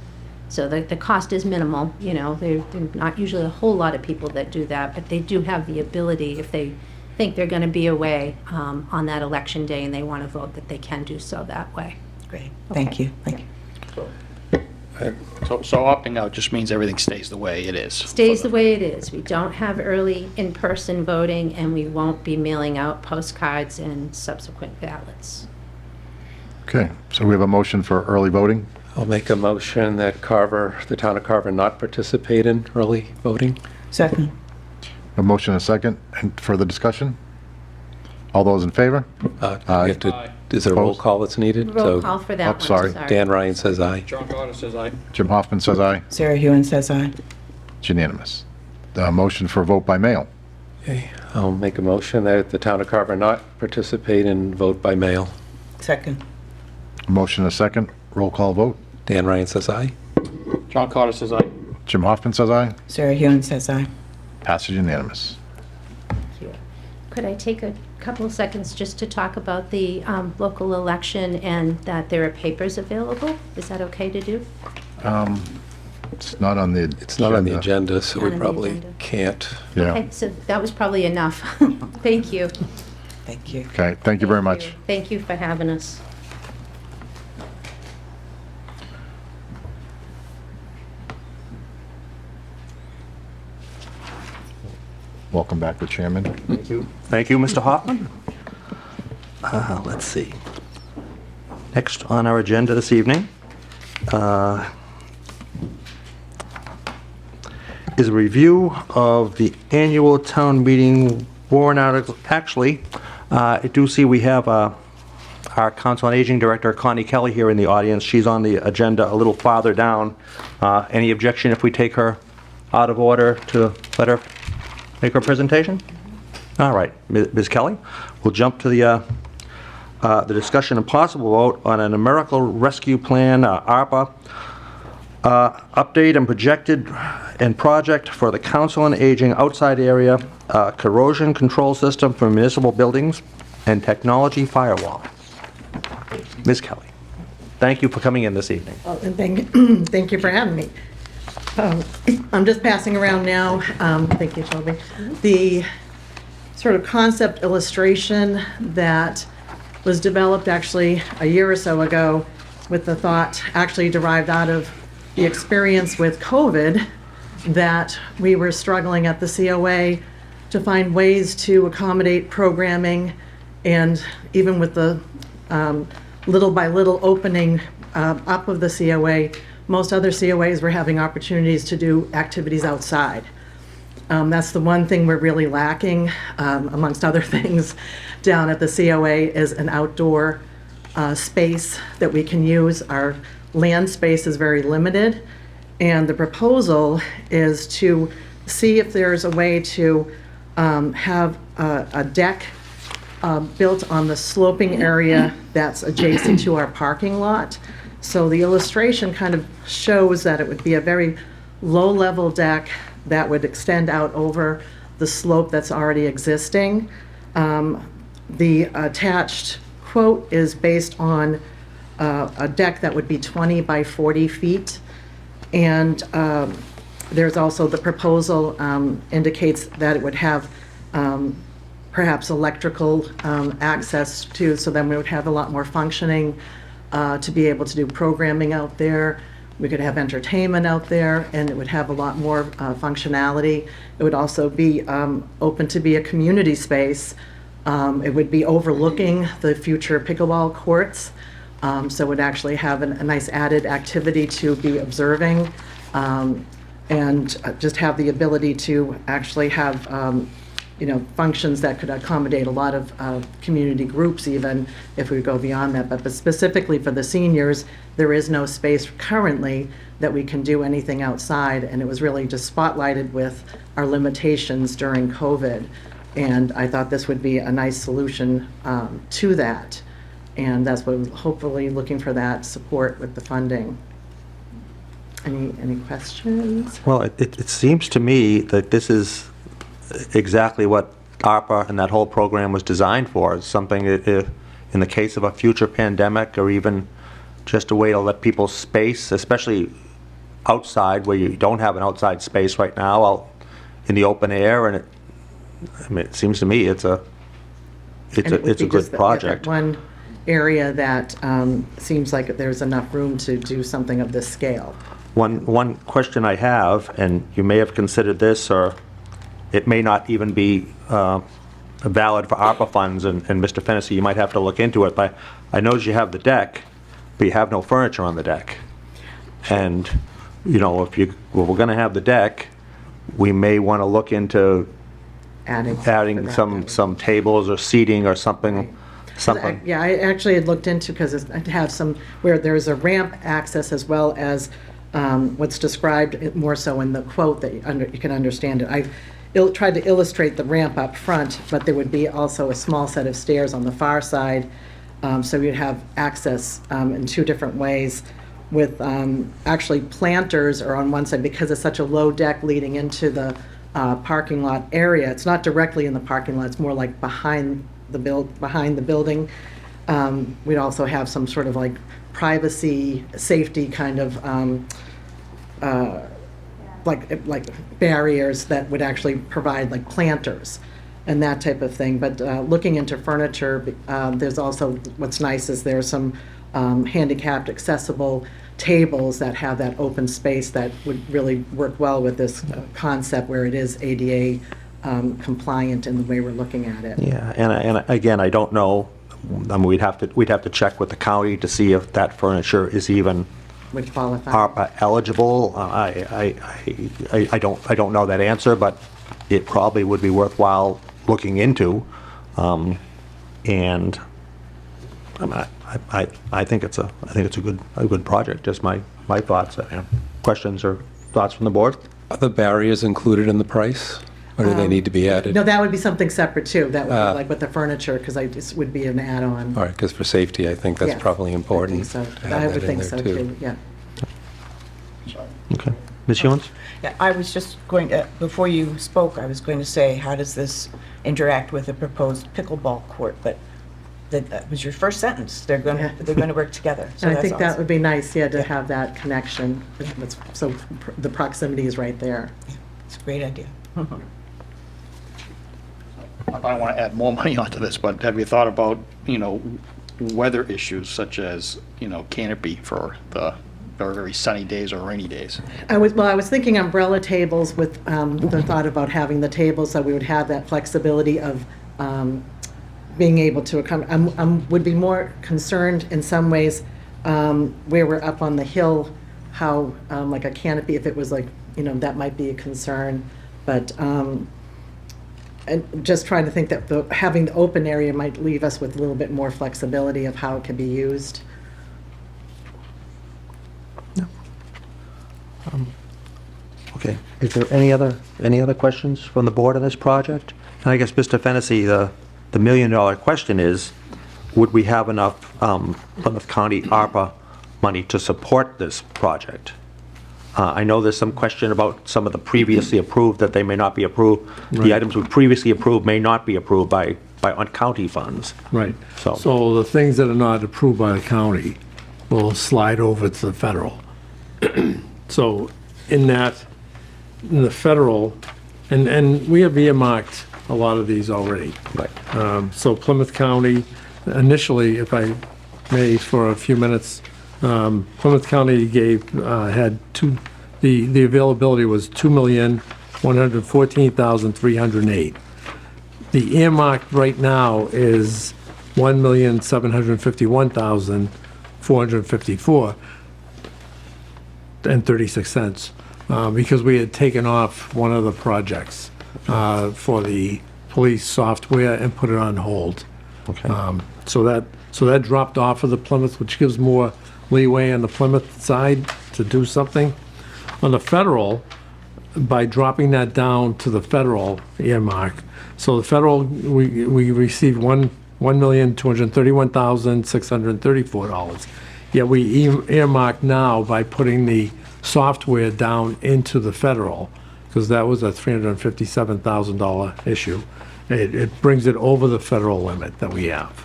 So the cost is minimal. There are not usually a whole lot of people that do that, but they do have the ability, if they think they're going to be away on that election day and they want to vote, that they can do so that way. Great, thank you. So opting out just means everything stays the way it is. Stays the way it is. We don't have early in-person voting, and we won't be mailing out postcards and subsequent ballots. okay, so we have a motion for early voting. I'll make a motion that the town of Carver not participate in early voting. Second. A motion and a second. And further discussion? All those in favor? Aye. Is there a roll Opposed? call that's needed? Roll call for that Oh, one. sorry. Dan Ryan says aye. John Carter says aye. Jim Hoffman says aye. Sarah Hewen says aye. It's unanimous. The motion for vote by mail. Okay, I'll make a motion that the town of Carver not participate in vote by mail. Second. A motion and a second. Roll call vote. Dan Ryan says aye. John Carter says aye. Jim Hoffman says aye. Sarah Hewen says aye. Passage unanimous. Thank you. Could I take a couple of seconds just to talk about the local election and that there are papers available? Is that okay to do? It's not on the It's not on the agenda, so Not we on the probably agenda. can't. Yeah. Okay, so that was probably enough. Thank you. Thank you. Okay, thank you very much. Thank you for having us. Welcome back to Chairman. Thank you. Thank you, Mr. Hoffman. Let's see. Next on our agenda this evening is a review of the annual town meeting warrant article. Actually, I do see we have our Council on Aging Director, Connie Kelly, here in the audience. She's on the agenda a little farther down. Any objection if we take her out of order to let her make her presentation? All right, Ms. Kelly, we'll jump to the discussion and possible vote on an American Rescue Plan, ARPA, update and projected and project for the Council on Aging outside area, corrosion control system for municipal buildings, and technology firewall. Ms. Kelly, thank you for coming in this evening. Well, and thank you for having me. I'm just passing around now, thank you, Shelby, the sort of concept illustration that was developed actually a year or so ago with the thought actually derived out of the experience with COVID, that we were struggling at the COA to find ways to accommodate programming, and even with the little by little opening up of the COA, most other COAs were having opportunities to do activities outside. That's the one thing we're really lacking, amongst other things, down at the COA is an outdoor space that we can use. Our land space is very limited, and the proposal is to see if there's a way to have a deck built on the sloping area that's adjacent to our parking lot. So the illustration kind of shows that it would be a very low-level deck that would extend out over the slope that's already existing. The attached quote is based on a deck that would be 20 by 40 feet. And there's also the proposal indicates that it would have perhaps electrical access to, so then we would have a lot more functioning to be able to do programming out there. We could have entertainment out there, and it would have a lot more functionality. It would also be open to be a community space. It would be overlooking the future pickleball courts, so it would actually have a nice added activity to be observing, and just have the ability to actually have functions that could accommodate a lot of community groups, even if we go beyond that. But specifically for the seniors, there is no space currently that we can do anything outside, and it was really just spotlighted with our limitations during COVID. And I thought this would be a nice solution to that. And that's what we're hopefully looking for, that support with the funding. Any questions? Well, it seems to me that this is exactly what ARPA and that whole program was designed for. It's something that if, in the case of a future pandemic, or even just a way to let people space, especially outside where you don't have an outside space right now, out in the open air, and it seems to me it's a good project. One area that seems like there's enough room to do something of this scale. One question I have, and you may have considered this, or it may not even be valid for ARPA funds, and Mr. Fennessy, you might have to look into it, but I know you have the deck, but you have no furniture on the deck. And, if we're going to have the deck, we may want to look into adding some tables or seating or something. Yeah, I actually had looked into, because I have some where there's a ramp access as well as what's described more so in the quote that you can understand it. I tried to illustrate the ramp up front, but there would be also a small set of stairs on the far side, so you'd have access in two different ways, with actually planters are on one side, because it's such a low deck leading into the parking lot area. It's not directly in the parking lot, it's more like behind the building. We'd also have some sort of like privacy, safety kind of like barriers that would actually provide like planters and that type of thing. But looking into furniture, there's also, what's nice is there's some handicapped accessible tables that have that open space that would really work well with this concept where it is ADA compliant in the way we're looking at it. Yeah, and again, I don't know. I mean, we'd have to check with the county to see if that furniture is even Would qualify. ARPA eligible. I don't know that answer, but it probably would be worthwhile looking into. And I think it's a good project. Just my thoughts. Questions or thoughts from the board? Are the barriers included in the price, or do they need to be added? No, that would be something separate too. That would be like with the furniture, because it would be an add-on. All right, because for safety, I think that's Yes, probably important. I think so. to have I that would in think there, so too, yeah. Okay. Ms. Hewens? Yeah, I was just going to, before you spoke, I was going to say, how does this interact with the proposed pickleball court? But that was your first sentence. They're going to work together. So And I that's think that awesome. would be nice, yeah, to have that connection. So the proximity is right there. It's a great idea. I don't want to add more money onto this, but have you thought about, weather issues such as, canopy for the very, very sunny days or rainy days? I was thinking umbrella tables with the thought about having the tables, so we would have that flexibility of being able to accommodate. Would be more concerned in some ways where we're up on the hill, how like a canopy, if it was like, that might be a concern. But and just trying to think that having the open area might leave us with a little bit more flexibility of how it can be used. Okay. Is there any other questions from the board on this project? And I guess, Mr. Fennessy, the the million-dollar question is, would we have enough Plymouth County ARPA money to support this project? I know there's some question about some of the previously approved, that they may not be approved. The Right. items we previously approved may not be approved on county funds. Right. So- So the things that are not approved by the county will slide over to the federal. So in the federal, and we have earmarked a lot of these already. Right. So Plymouth County, initially, if I may, for a few minutes, Plymouth County had the availability was $2,114,308. The earmarked right now is $1,751,454 and 36 cents, because we had taken off one of the projects for the police software and put it on hold. Okay. So that dropped off of the Plymouth, which gives more leeway on the Plymouth side to do something. On the federal, by dropping that down to the federal earmark, so the federal, we received $1,231,634. Yet we earmark now by putting the software down into the federal, because that was a $357,000 issue. It brings it over the federal limit that we have.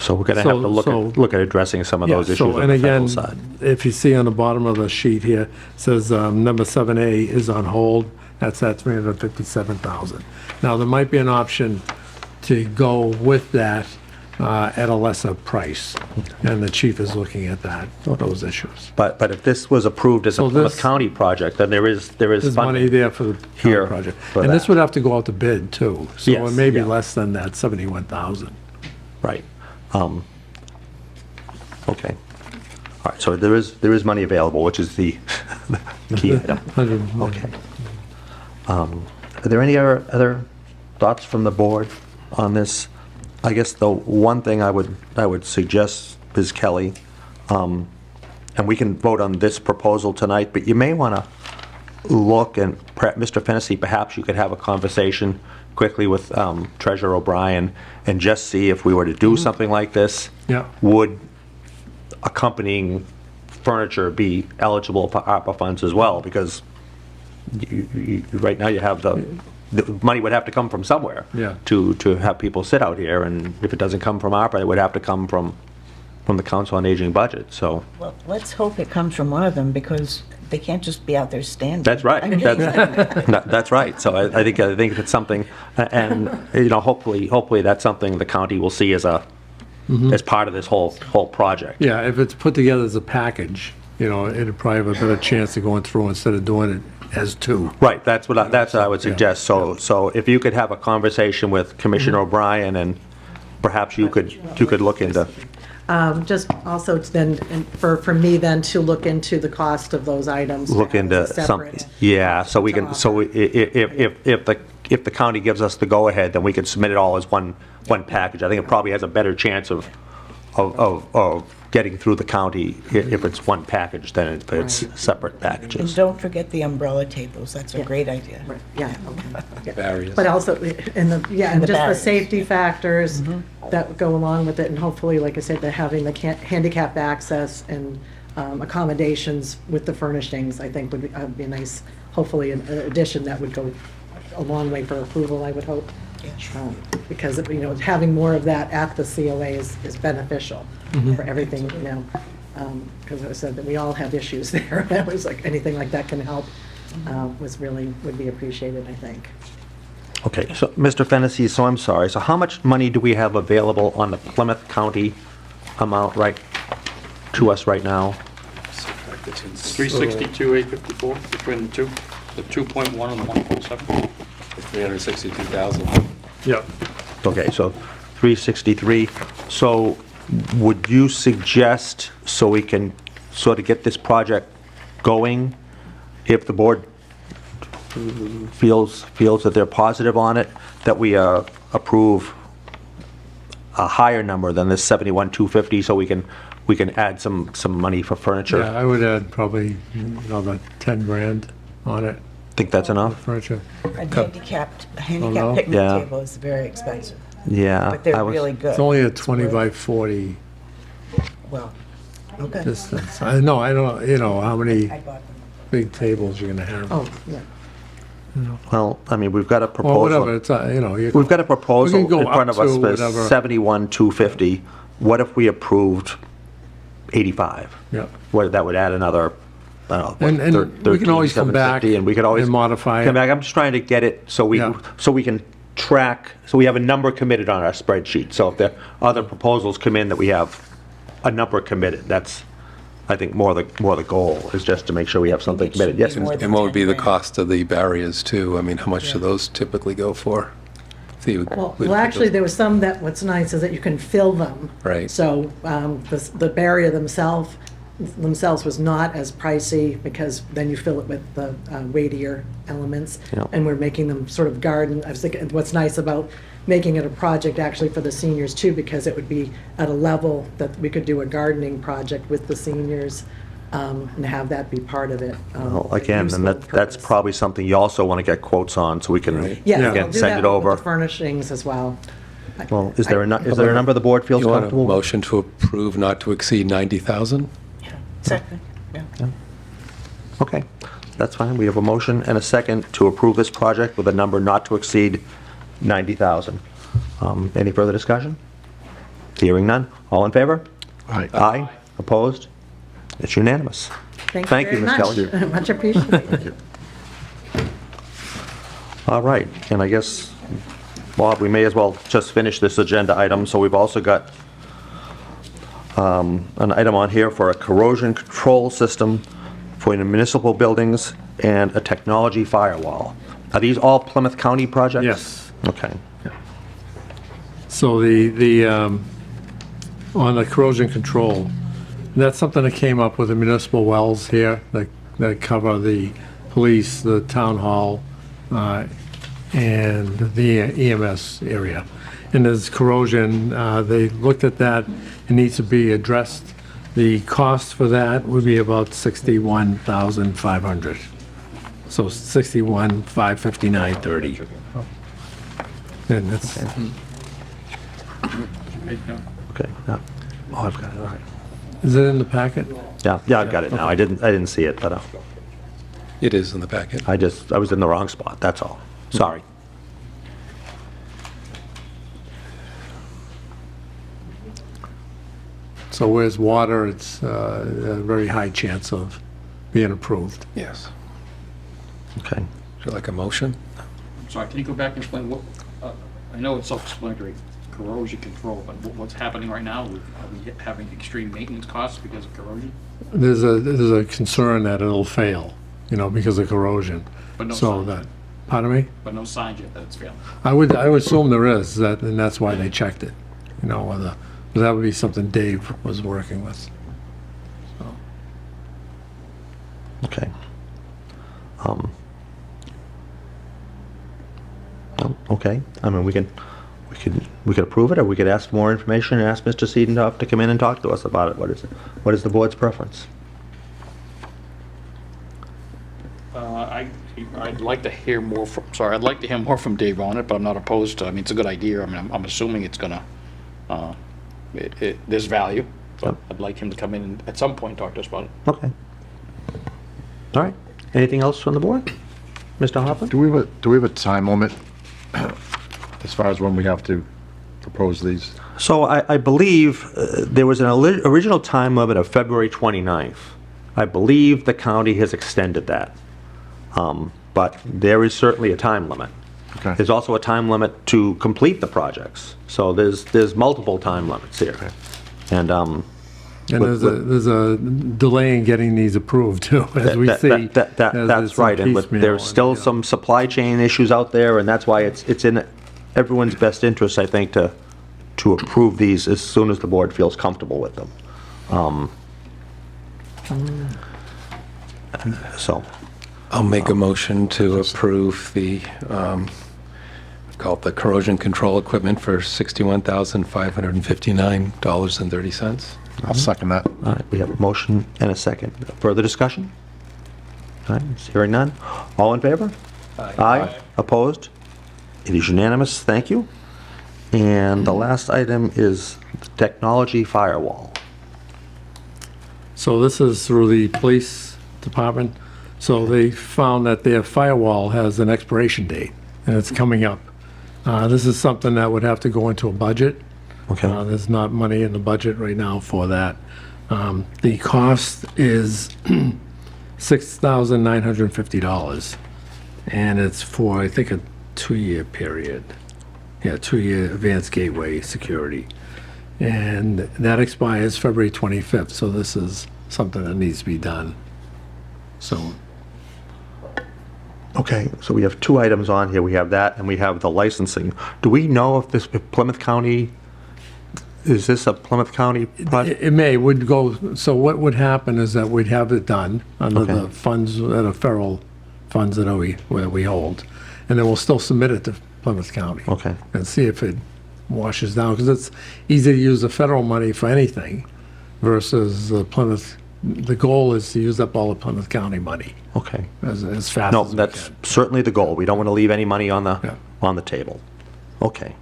So we're going to have to look at addressing some of those Yeah, issues so, on and the federal again, side. if you see on the bottom of the sheet here, it says number 7A is on hold. That's at $357,000. Now, there might be an option to go with that at a lesser price, and the chief is looking at those issues. But if this was approved as a So Plymouth this- County project, then there is There's money funding. there for the Here county project. for And this that. would have to go out to bid, too. So Yes, it may be yeah. less than that 71,000. Right. Okay. All right, so there is money available, which is the key item. 100. Okay. Are there any other thoughts from the board on this? I guess the one thing I would suggest, Ms. Kelly, and we can vote on this proposal tonight, but you may want to look, and Mr. Fennessy, perhaps you could have a conversation quickly with Treasurer O'Brien and just see if we were to do something like this, Yeah. would accompanying furniture be eligible for ARPA funds as well? Because right now you have the money would have to come from somewhere. Yeah. To have people sit out here, and if it doesn't come from ARPA, it would have to come from the Council on Aging budget, so. Well, let's hope it comes from one of them, because they can't just be out there standing. That's right. I mean- That's right. So I think it's something, and, hopefully that's something the county will see as as part of this whole project. Yeah, if it's put together as a package, it'd probably have a better chance of going through instead of doing it as two. Right, that's what I would suggest. So if you could have a conversation with Commissioner O'Brien, and perhaps you could look into. Just also to then, and for me then to look into the cost of those items. Look into as a some, separate- yeah, so we can, if the county gives us the go-ahead, then we can submit it all as one package. I think it probably has a better chance of getting through the county if it's one package than if it's separate And packages. don't forget the umbrella tables, that's a great idea. Right, yeah, okay. Barriers. But also, and And just the the barriers. safety factors that go along with it, and hopefully, like I said, having the handicap access and accommodations with the furnishings, I think would be a nice, hopefully, an addition that would go a long way for approval, I would hope. Because, having more of that at the COA is beneficial for everything, because I said that we all have issues there. That was like, anything like that can help, would be appreciated, I think. Okay, so, Mr. Fennessy, so I'm sorry, so how much money do we have available on the Plymouth County amount to us right now? 362, 854 between the two, the 2.1 and the 1.7. 362,000. Yep. Okay, so 363. So would you suggest, so we can sort of get this project going, if the board feels that they're positive on it, that we approve a higher number than this 71,250, so we can add some money for furniture? Yeah, I would add probably another 10 grand on it. Think that's enough? Furniture. A handicap picnic Yeah. table is very expensive, Yeah. but they're I was- really good. It's only a 20 by 40 Well, okay. distance. I know, I don't, you know, how many I bought them. big tables you're gonna have. Oh, yeah. Well, I mean, we've got a Well, proposal. whatever, it's, you know, you. We've got a proposal We can go in front up of us to for whatever. 71,250. What if we approved 85? Yeah. What, that would add another, I don't know, And what, we can always come back 13,750, and we could always and modify come it. back. I'm just trying to get it so Yeah. we can track, so we have a number committed on our spreadsheet. So if the other proposals come in that we have a number committed, that's, I think, more the goal, is just to make sure we have something committed. Yes, more Mr. than And what would be the 10 grand. cost of the barriers too? I mean, how much do those typically go for? So you would- Well, actually, there was some that, what's nice is that you can fill them. Right. So the barrier themselves was not as pricey, because then you fill it with the weightier elements. Yeah. And we're making them sort of garden. I was thinking, what's nice about making it a project actually for the seniors too, because it would be at a level that we could do a gardening project with the seniors, and have that be part of it. Well, again, and useful that's purpose. probably something you also want to get quotes on, so we can, Yes, again, I'll do send that it with over. the furnishings as well. Well, is there a number the board feels You want a comfortable with? motion to approve not to exceed 90,000? Second, yeah. Okay, that's fine. We have a motion and a second to approve this project with a number not to exceed 90,000. Any further discussion? Hearing none. All in favor? Aye. Aye. Opposed? It's unanimous. Thank you, very Ms. Kelly. much. Much appreciated. All right, and I guess, Bob, we may as well just finish this agenda item. So we've also got an item on here for a corrosion control system for the municipal buildings and a technology firewall. Are these all Plymouth County projects? Yes. Okay. So on the corrosion control, that's something that came up with the municipal wells here that cover the police, the town hall, and the EMS area. And there's corrosion, they looked at that, it needs to be addressed. The cost for that would be about $61,500. So $61,559.30. And that's, Okay. Yeah. Oh, I've got it, all right. is it in the packet? Yeah, I've got it now. I didn't see it, but It is in the packet. I was in the wrong spot, that's all. Sorry. So where's water, it's a very high chance of being approved. Yes. Okay. Would you like a motion? Sorry, can you go back and explain what, I know it's self-explanatory, corrosion control, but what's happening right now? Are we having extreme maintenance costs because of corrosion? There's a concern that it'll fail, because of corrosion. But no So sign. that, pardon me? But no signs yet that it's failing. I would assume there is, and that's why they checked it, whether, but that would be something Dave was working with. Okay. Okay, I mean, we could approve it, or we could ask for more information and ask Mr. Siedendorf to come in and talk to us about it. What is the board's preference? I'd like to hear more I'd like to hear more from Dave on it, but I'm not opposed to, I mean, it's a good idea. I mean, I'm assuming it's gonna, there's value. But I'd like him to come in and at some point talk to us about it. Okay. All right. Anything else from the board? Mr. Hoffman? Do we have a time limit as far as when we have to propose these? So I believe there was an original time limit of February 29th. I believe the county has extended that. But there is certainly a time limit. Okay. There's also a time limit to complete the projects. So there's multiple time limits here. And And there's a delay in getting these approved too, as we see. That's right, and there's still some supply chain issues out there, and that's why it's in everyone's best interest, I think, to approve these as soon as the board feels comfortable with them. So, I'll make a motion to approve the, call it the corrosion control equipment for $61,559.30. I'll second that. all right, we have a motion and a second. Further discussion? All right, hearing none. All in favor? Aye. Opposed? It is unanimous. Thank you. And the last item is the technology firewall. So this is through the police department. So they found that their firewall has an expiration date, and it's coming up. This is something that would have to go into a budget. Okay. There's not money in the budget right now for that. The cost is $6,950, and it's for, I think, a 2-year period. Yeah, 2-year advanced gateway security. And that expires February 25th, so this is something that needs to be done. So, Okay, so we have 2 items on here. We have that, and we have the licensing. Do we know if this Plymouth County, is this a Plymouth County project? would go, so what would happen is that we'd have it done under Okay. the funds that are federal funds that where we hold, and then we'll still submit it to Plymouth County. Okay. And see if it washes down, because it's easy to use the federal money for anything versus the Plymouth, the goal is to use up all the Plymouth County money Okay. as fast No, as we that's can. certainly the goal. We don't want to leave any money on Yeah. the table. Okay.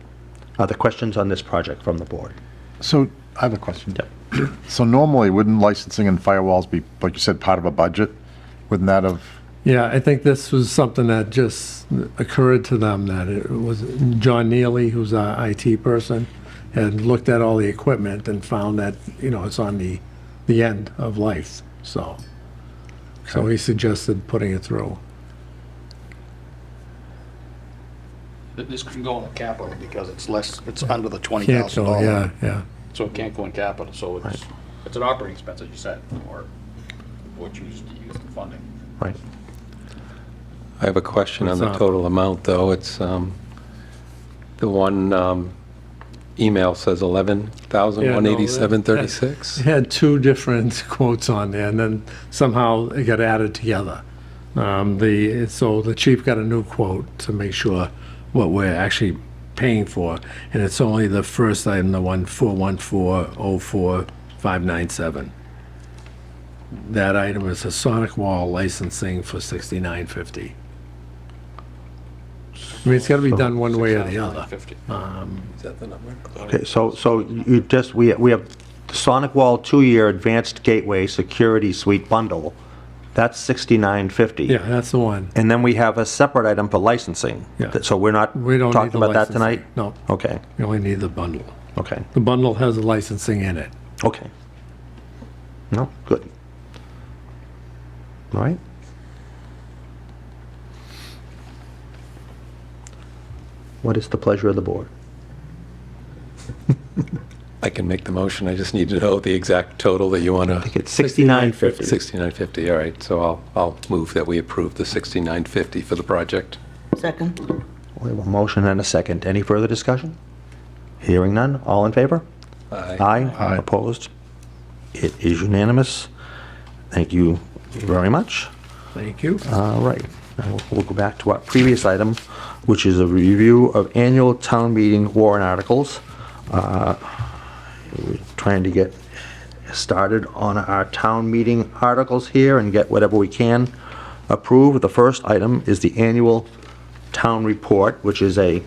Are there questions on this project from the board? So I have a question. Yep. So normally, wouldn't licensing and firewalls be, like you said, part of a budget? Wouldn't that have, Yeah, I think this was something that just occurred to them, that it was John Neely, who's our IT person, had looked at all the equipment and found that, it's on the end of life, so he suggested putting it through. This can go in the capital because it's under the Can't $20,000. go, yeah. So it can't go in capital, so it's an operating expense, as you said, or what you used to use the funding. Right. I have a question on What's the up? total amount, though. It's, the one email says Yeah, no, $11,187.36. It had 2 different quotes on there, and then somehow it got added together. So the chief got a new quote to make sure what we're actually paying for, and it's only the first item, the 141404597. That item is a sonic wall licensing for $69.50. I mean, it's got to be done one way or the other. Is that the number? Okay, so we have the Sonic Wall 2-year Advanced Gateway Security Suite Bundle. That's $69.50. Yeah, that's the one. And then we have a separate item for licensing. Yeah. So we don't need talking the about that licensing. tonight? No, Okay, you only need the bundle. okay, The bundle has the licensing in it. okay. No, good. All right. What is the pleasure of the board? I can make the motion, I just need to know the exact total that you want I to... think it's $69.50. $69.50, all right, so I'll move that we approve the $69.50 for the project. Second. We have a motion and a second. Any further discussion? Hearing none. All in favor? Aye. Aye. Opposed? It is unanimous. Thank you very much. Thank you. All right. Now we'll go back to our previous item, which is a review of annual town meeting warrant articles. We're trying to get started on our town meeting articles here and get whatever we can approved. The first item is the annual town report, which is a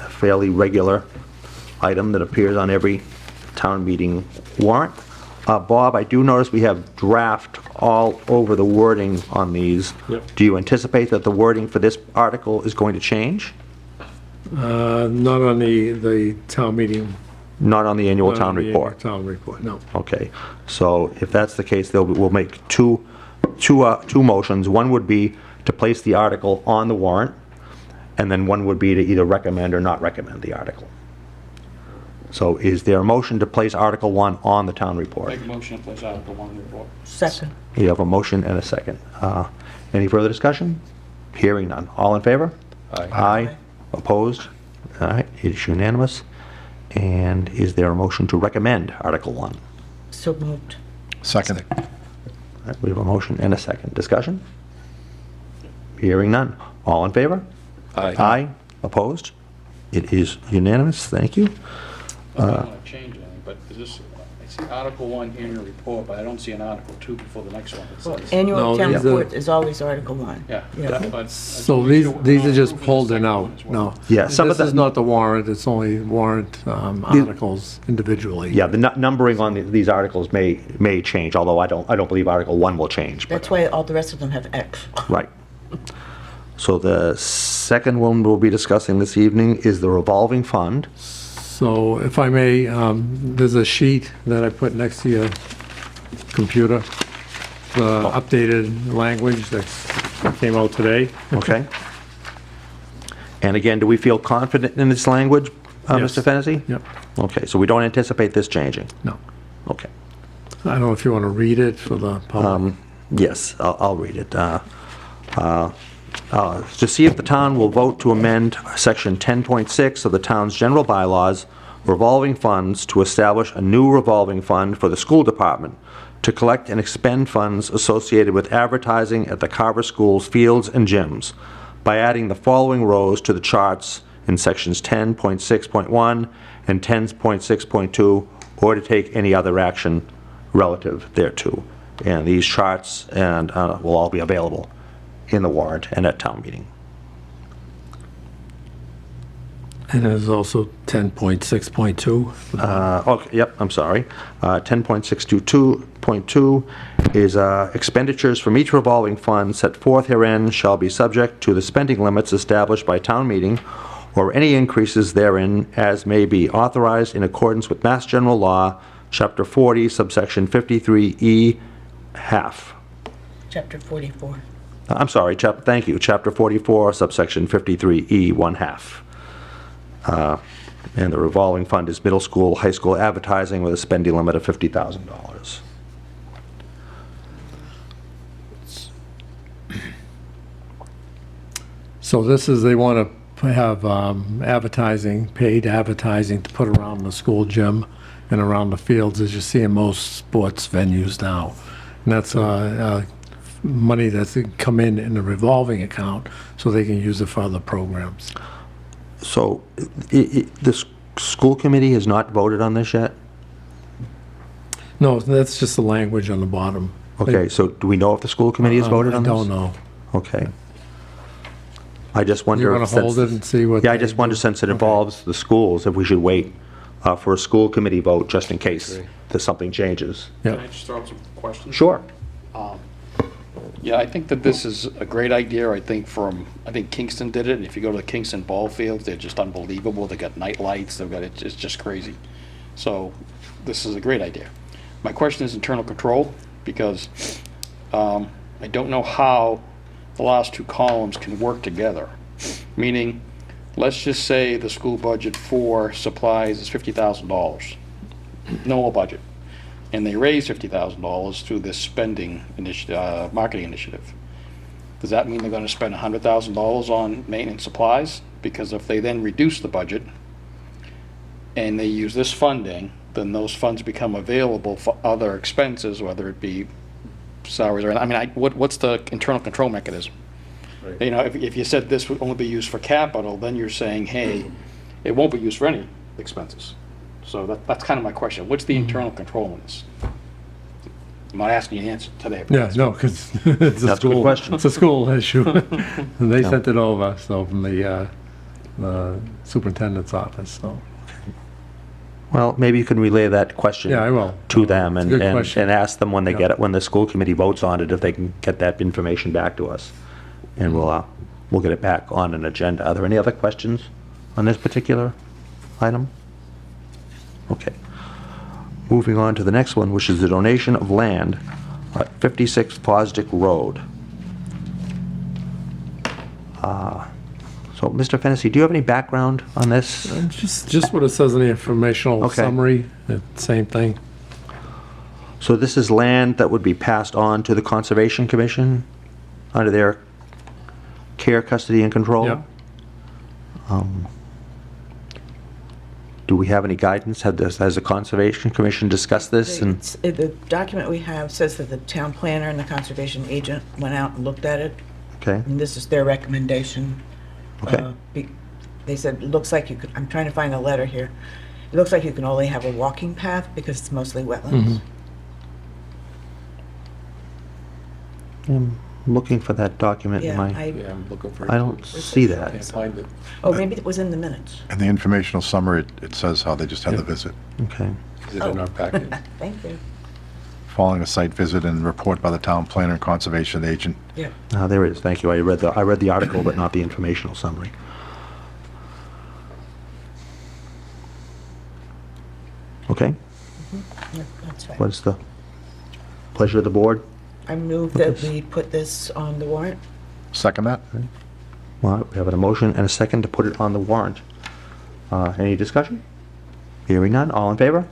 fairly regular item that appears on every town meeting warrant. Bob, I do notice we have draft all over the wording on these. Yep. Do you anticipate that the wording for this article is going to change? Not on the town meeting. Not on the annual not town on the annual report? Town report, no. Okay, so if that's the case, we'll make two motions. One would be to place the article on the warrant, and then one would be to either recommend or not recommend the article. So is there a motion to place Article 1 on the town report? Make a motion to place Article 1 report. Second. You have a motion and a second. Any further discussion? Hearing none. All in favor? Aye. Aye. Opposed? All right, it is unanimous. And is there a motion to recommend Article 1? So moved. second? All right, we have a motion and a second. Discussion? Hearing none. All in favor? Aye. Aye. Opposed? It is unanimous. Thank you. I don't want to change anything, but is this, See Article 1 annual report, but I don't see an Article 2 before the next one. It says. Annual No, town these are- report is always Article 1. Yeah, but. So these are just pulled in out, no. Yeah, some of This is the- not the warrant, it's only warrant articles individually. Yeah, the numbering on these articles may change, although I don't believe Article 1 will change. That's why all the rest of them have X. Right. So the second one we'll be discussing this evening is the revolving fund. So if I may, there's a sheet that I put next to your computer, the updated language that came out today. Okay. And again, do we feel confident in this language, Yes. Mr. Fennessy? Yep. Okay, so we don't anticipate this changing? No. Okay. I don't know if you want to read it for the public. Yes, I'll read it. To see if the town will vote to amend Section 10.6 of the town's general bylaws, revolving funds, to establish a new revolving fund for the school department to collect and expend funds associated with advertising at the Carver Schools fields and gyms by adding the following rows to the charts in Sections 10.6.1 and 10.6.2, or to take any other action relative thereto. And these charts will all be available in the warrant and at town meeting. And there's also 10.6.2. Okay, yep, I'm sorry. 10.622.2 is expenditures from each revolving fund set forth herein shall be subject to the spending limits established by town meeting, or any increases therein as may be authorized in accordance with Mass General Law, Chapter 40, subsection 53E, half. Chapter 44. I'm sorry, thank you, Chapter 44, subsection 53E, 1/2. And the revolving fund is middle school, high school advertising with a spending limit of $50,000. So this is, they want to have advertising, paid advertising to put around the school gym and around the fields, as you see in most sports venues now. And that's money that's come in a revolving account, so they can use it for other programs. So the school committee has not voted on this yet? No, that's just the language on the bottom. Okay, so do we know if the school committee has voted on this? I don't know. Okay. I just wonder. You want to since- hold it and see what? Yeah, I they just wonder, do? since it involves the schools, if we should wait for a school committee vote, just in case there's something changes. Can I just throw out some questions? Sure. Yeah, I think that this is a great idea. I think Kingston did it, and if you go to the Kingston ball fields, they're just unbelievable. They got night lights, it's just crazy. So this is a great idea. My question is internal control, because I don't know how the last two columns can work together. Meaning, let's just say the school budget for supplies is $50,000, normal budget. And they raise $50,000 through this spending initiative, marketing initiative. Does that mean they're going to spend $100,000 on maintenance supplies? Because if they then reduce the budget and they use this funding, then those funds become available for other expenses, whether it be salaries or, what's the internal control mechanism? Right. You know, if you said this would only be used for capital, then you're saying, hey, it won't be used for any expenses. So that's kind of my question. What's the internal control in this? I'm not asking you to answer today. Yeah, no, because it's a That's a good school. question. It's a school issue. And they sent it over, so from the superintendent's office, so. Well, maybe you can relay that question. Yeah, I will. To them It's and a good question. and ask them when they Yeah. get it, when the school committee votes on it, if they can get that information back to us. And we'll get it back on an agenda. Are there any other questions on this particular item? Okay. Moving on to the next one, which is the donation of land at 56 Fosdick Road. So, Mr. Fennessy, do you have any background on this? Just what it says in the informational Okay. summary, same thing. So this is land that would be passed on to the Conservation Commission under their care, custody, and control? Yep. Do we have any guidance? Has the Conservation Commission discussed this? And The document we have says that the town planner and the conservation agent went out and looked at it, Okay, and this is their recommendation. okay. They said, looks like you could, I'm trying to find a letter here. It looks like you can only have a walking path because it's mostly wetlands. I'm looking for that document in Yeah, my, I'm looking for it. I don't see that. Can't find it. Oh, maybe it was in the minutes. In the informational summary, it says how they just had the visit. Okay. Is it in our packet? Thank you. Following a site visit and report by the town planner and conservation agent. Yeah. There it is, thank you. I read the article, but not the informational summary. Okay, Yeah, that's fine. what is the pleasure of the board? I move that we put this on the warrant. Second that? Well, we have a motion and a second to put it on the warrant. Any discussion? Hearing none, all in favor?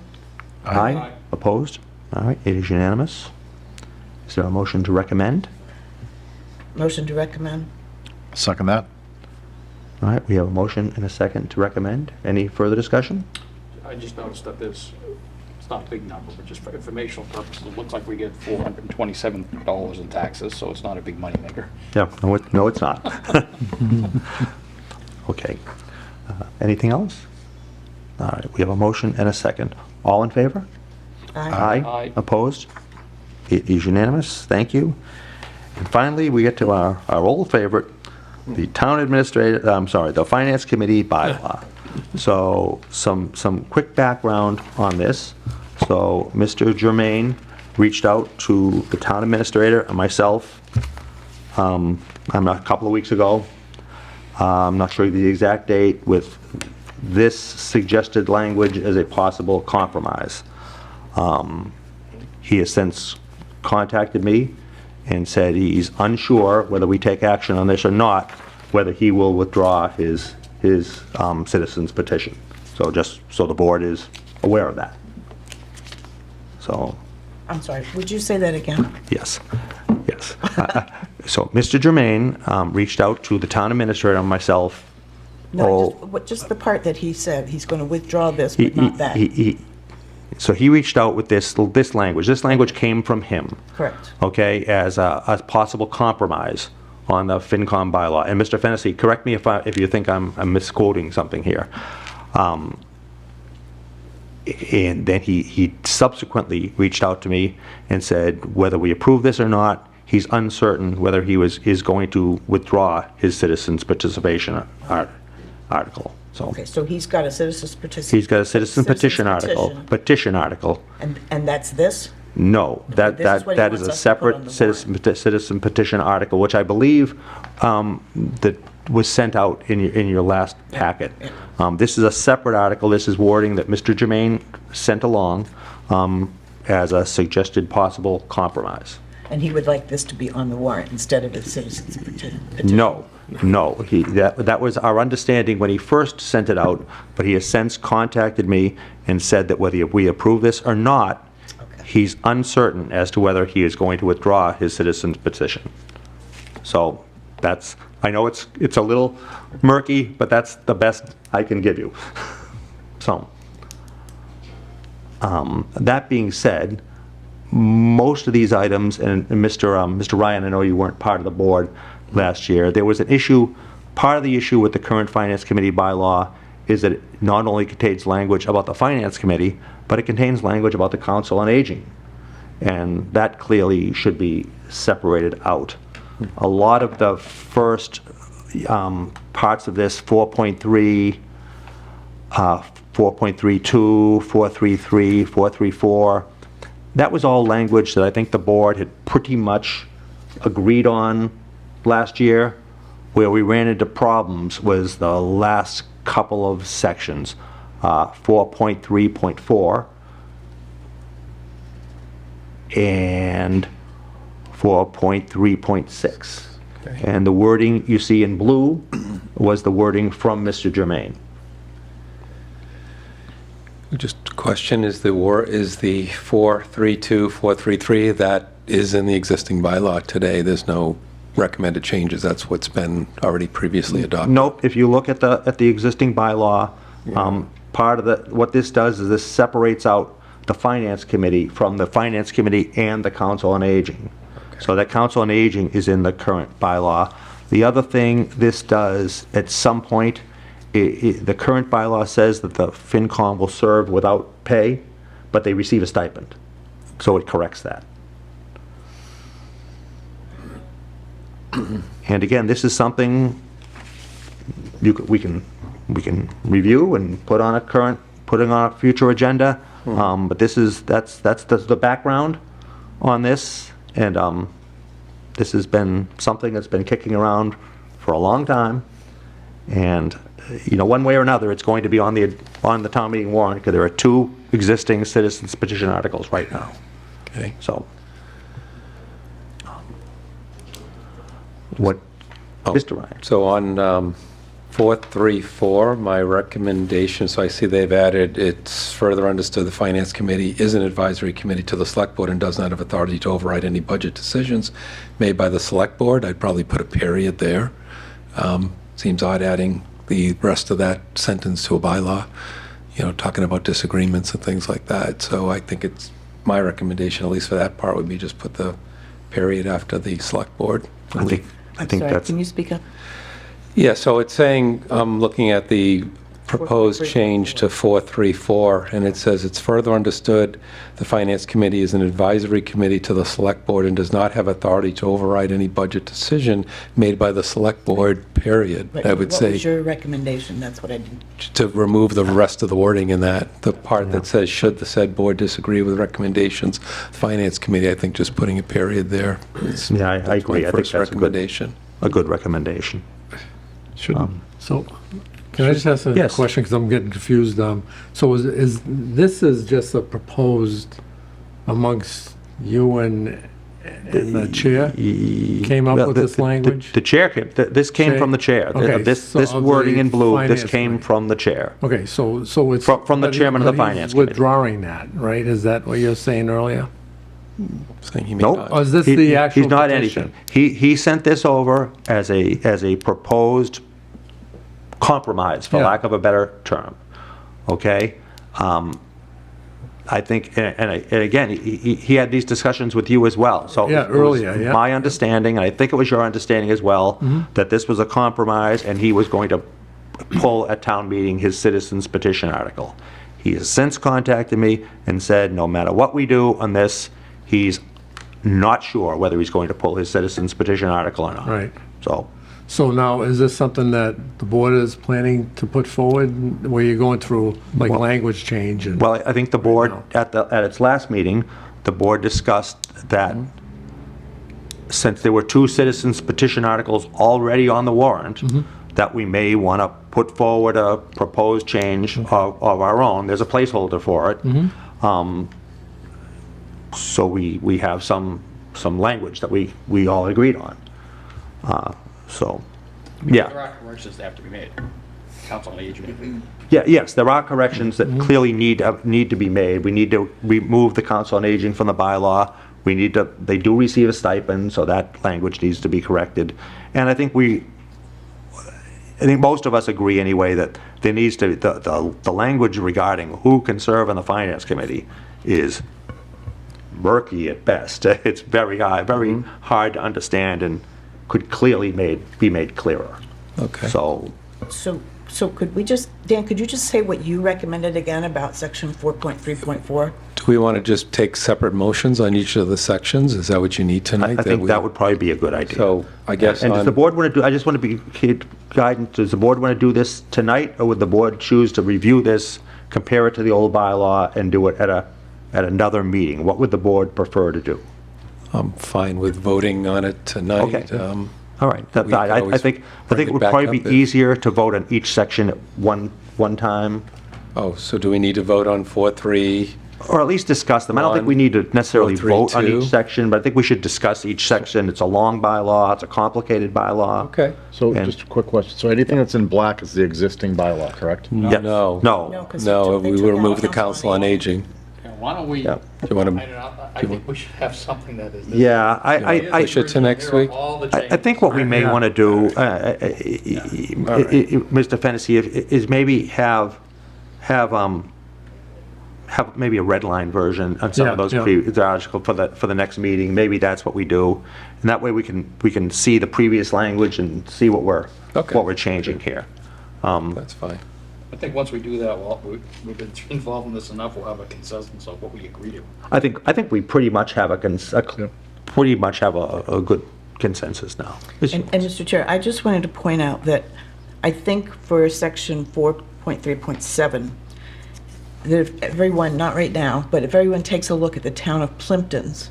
Aye. Opposed? All right, it is unanimous. Is there a motion to recommend? Motion to recommend. Second that? All right, we have a motion and a second to recommend. Any further discussion? I just noticed that it's not a big number, but just for informational purposes, it looks like we get $427 in taxes, so it's not a big moneymaker. Yeah, no, it's not. Okay. Anything else? All right, we have a motion and a second. All in favor? Aye. Aye. Opposed? It is unanimous. Thank you. And finally, we get to our old favorite, the town administrator, the finance committee bylaw. So some quick background on this. So Mr. Germain reached out to the town administrator and myself a couple of weeks ago. I'm not sure the exact date, with this suggested language as a possible compromise. He has since contacted me and said he's unsure whether we take action on this or not, whether he will withdraw his citizen's petition. So just so the board is aware of that. So, I'm sorry, would you say that again? yes, yes. So Mr. Germain reached out to the town administrator and myself. No, just the part that he said, he's going to withdraw this, but not that. So he reached out with this language. This language came from him. Correct. Okay, as a possible compromise on the FinCom bylaw. And Mr. Fennessy, correct me if you think I'm misquoting something here. And then he subsequently reached out to me and said whether we approve this or not, he's uncertain whether he is going to withdraw his citizens' participation article. So Okay, so he's got a citizen's petition. he's got a citizen petition petition. article. And that's this? No, this is what he that is wants a us to put on separate the citizen petition article, which I believe that was sent out in your last packet. This is a separate article. This is wording that Mr. Germain sent along as a suggested possible compromise. And he would like this to be on the warrant instead of a citizen's petition? No, that was our understanding when he first sent it out, but he has since contacted me and said that whether we approve this or not, he's uncertain as to whether he is going to withdraw his citizen's petition. So that's, I know it's a little murky, but that's the best I can give you. So, that being said, most of these items, and Mr. Ryan, I know you weren't part of the board last year, there was an issue, part of the issue with the current Finance Committee bylaw is that it not only contains language about the Finance Committee, but it contains language about the Council on Aging. And that clearly should be separated out. A lot of the first parts of this, 4.3, 4.32, 433, 434, that was all language that I think the board had pretty much agreed on last year. Where we ran into problems was the last couple of sections, 4.3.4 and 4.3.6. And the wording you see in blue was the wording from Mr. Germain. Just a question, is the 432, 433, that is in the existing bylaw today? There's no recommended changes? That's what's been already previously adopted? Nope. If you look at the existing bylaw, part of what this does is this separates out the Finance Committee from the Finance Committee and the Council on Aging. Okay. So that Council on Aging is in the current bylaw. The other thing this does at some point the current bylaw says that the FinCom will serve without pay, but they receive a stipend. So it corrects that. And again, this is something we can review and put on a future agenda. But that's the background on this, and this has been something that's been kicking around for a long time. And one way or another, it's going to be on the town meeting warrant, because there are 2 existing citizens petition articles right now. Okay. So, what, Mr. Ryan? So on 434, my recommendation, so I see they've added, it's further understood the Finance Committee is an advisory committee to the Select Board and does not have authority to override any budget decisions made by the Select Board. I'd probably put a period there. Seems odd adding the rest of that sentence to a bylaw, talking about disagreements and things like that. So I think it's, my recommendation, at least for that part, would be just put the period after the Select Board. I think Sorry, that's... can you speak up? Yeah, so it's saying, I'm looking at the proposed change to 434, and it says it's further understood the Finance Committee is an advisory committee to the Select Board and does not have authority to override any budget decision made by the Select Board, period. I would What say was your recommendation? That's what I didn't. to remove the rest of the wording in that, the part that says, should the said board disagree with recommendations, Finance Committee, I think just putting a period there. Yeah, I agree. I think First that's recommendation. a good recommendation. So, can I just ask a Yes. question, because I'm getting confused? So this is just a proposed amongst you and the chair? Came up Well, with this language? The chair this came from the chair. Okay, This so of wording the in blue, this finance came committee. from the chair. Okay, so it's... From the but chairman of the but he's Finance Committee. withdrawing that, right? Is that what you're saying earlier? Saying he may Nope. not. Or is this the actual He's not petition? anything. He sent this over as a proposed compromise, for Yeah. lack of a better term, okay? I think, and again, he had these discussions with you as well, so. Yeah, it was earlier, yeah. My understanding, and I think it was your understanding as well, that this was a compromise, and he was going to pull at town meeting his citizens petition article. He has since contacted me and said, no matter what we do on this, he's not sure whether he's going to pull his citizens petition article or not. Right. So, now, is this something that the board is planning to put forward, where you're going through, like, language change? And well, I think the board, at its last meeting, the board discussed that since there were 2 citizens petition articles already on the warrant, that we may want to put forward a proposed change of our own. There's a placeholder for it. So we have some language that we all agreed on. So, yeah. There are corrections that have to be made. Council on Aging. Yes, there are corrections that clearly need to be made. We need to remove the Council on Aging from the bylaw. They do receive a stipend, so that language needs to be corrected. And I think most of us agree anyway that there needs to, the language regarding who can serve on the Finance Committee is murky at best. It's very hard to understand and could clearly be made clearer. Okay. So could we just, Dan, could you just say what you recommended again about section 4.3.4? Do we want to just take separate motions on each of the sections? Is that what you need tonight? I think that would probably be a good idea. So I guess And does on- the board want to do, I just want to be guidance, does the board want to do this tonight, or would the board choose to review this, compare it to the old bylaw, and do it at another meeting? What would the board prefer to do? I'm fine with voting on it tonight. Okay. All right. we can I always think bring it it would back probably up be if- easier to vote on each section at one time, Oh, so do we need to vote on 4.3? or at least discuss them. I don't think we need to necessarily 4.3.2. vote on each section, but I think we should discuss each section. It's a long bylaw, it's a complicated bylaw. Okay. So And- just a quick question. So anything that's in black is the existing bylaw, correct? Yes. No. No. 'cause No, they we took will out remove the Council on Aging. Why don't we, Yeah. Do you want to? I think we should have something that is. Yeah, I Push it to next week? I think what we may want to do, Mr. Fennessy, is maybe have maybe a red line version on some of those the article for the next meeting. Maybe that's what we do, and that way we can see the previous language and see what we're changing here. That's fine. I think once we do that, we've been involved in this enough, we'll have a consensus of what we agree to. I think we pretty much have a good consensus now. And Mr. Chair, I just wanted to point out that I think for section 4.3.7, that if everyone, not right now, but if everyone takes a look at the town of Plimpton's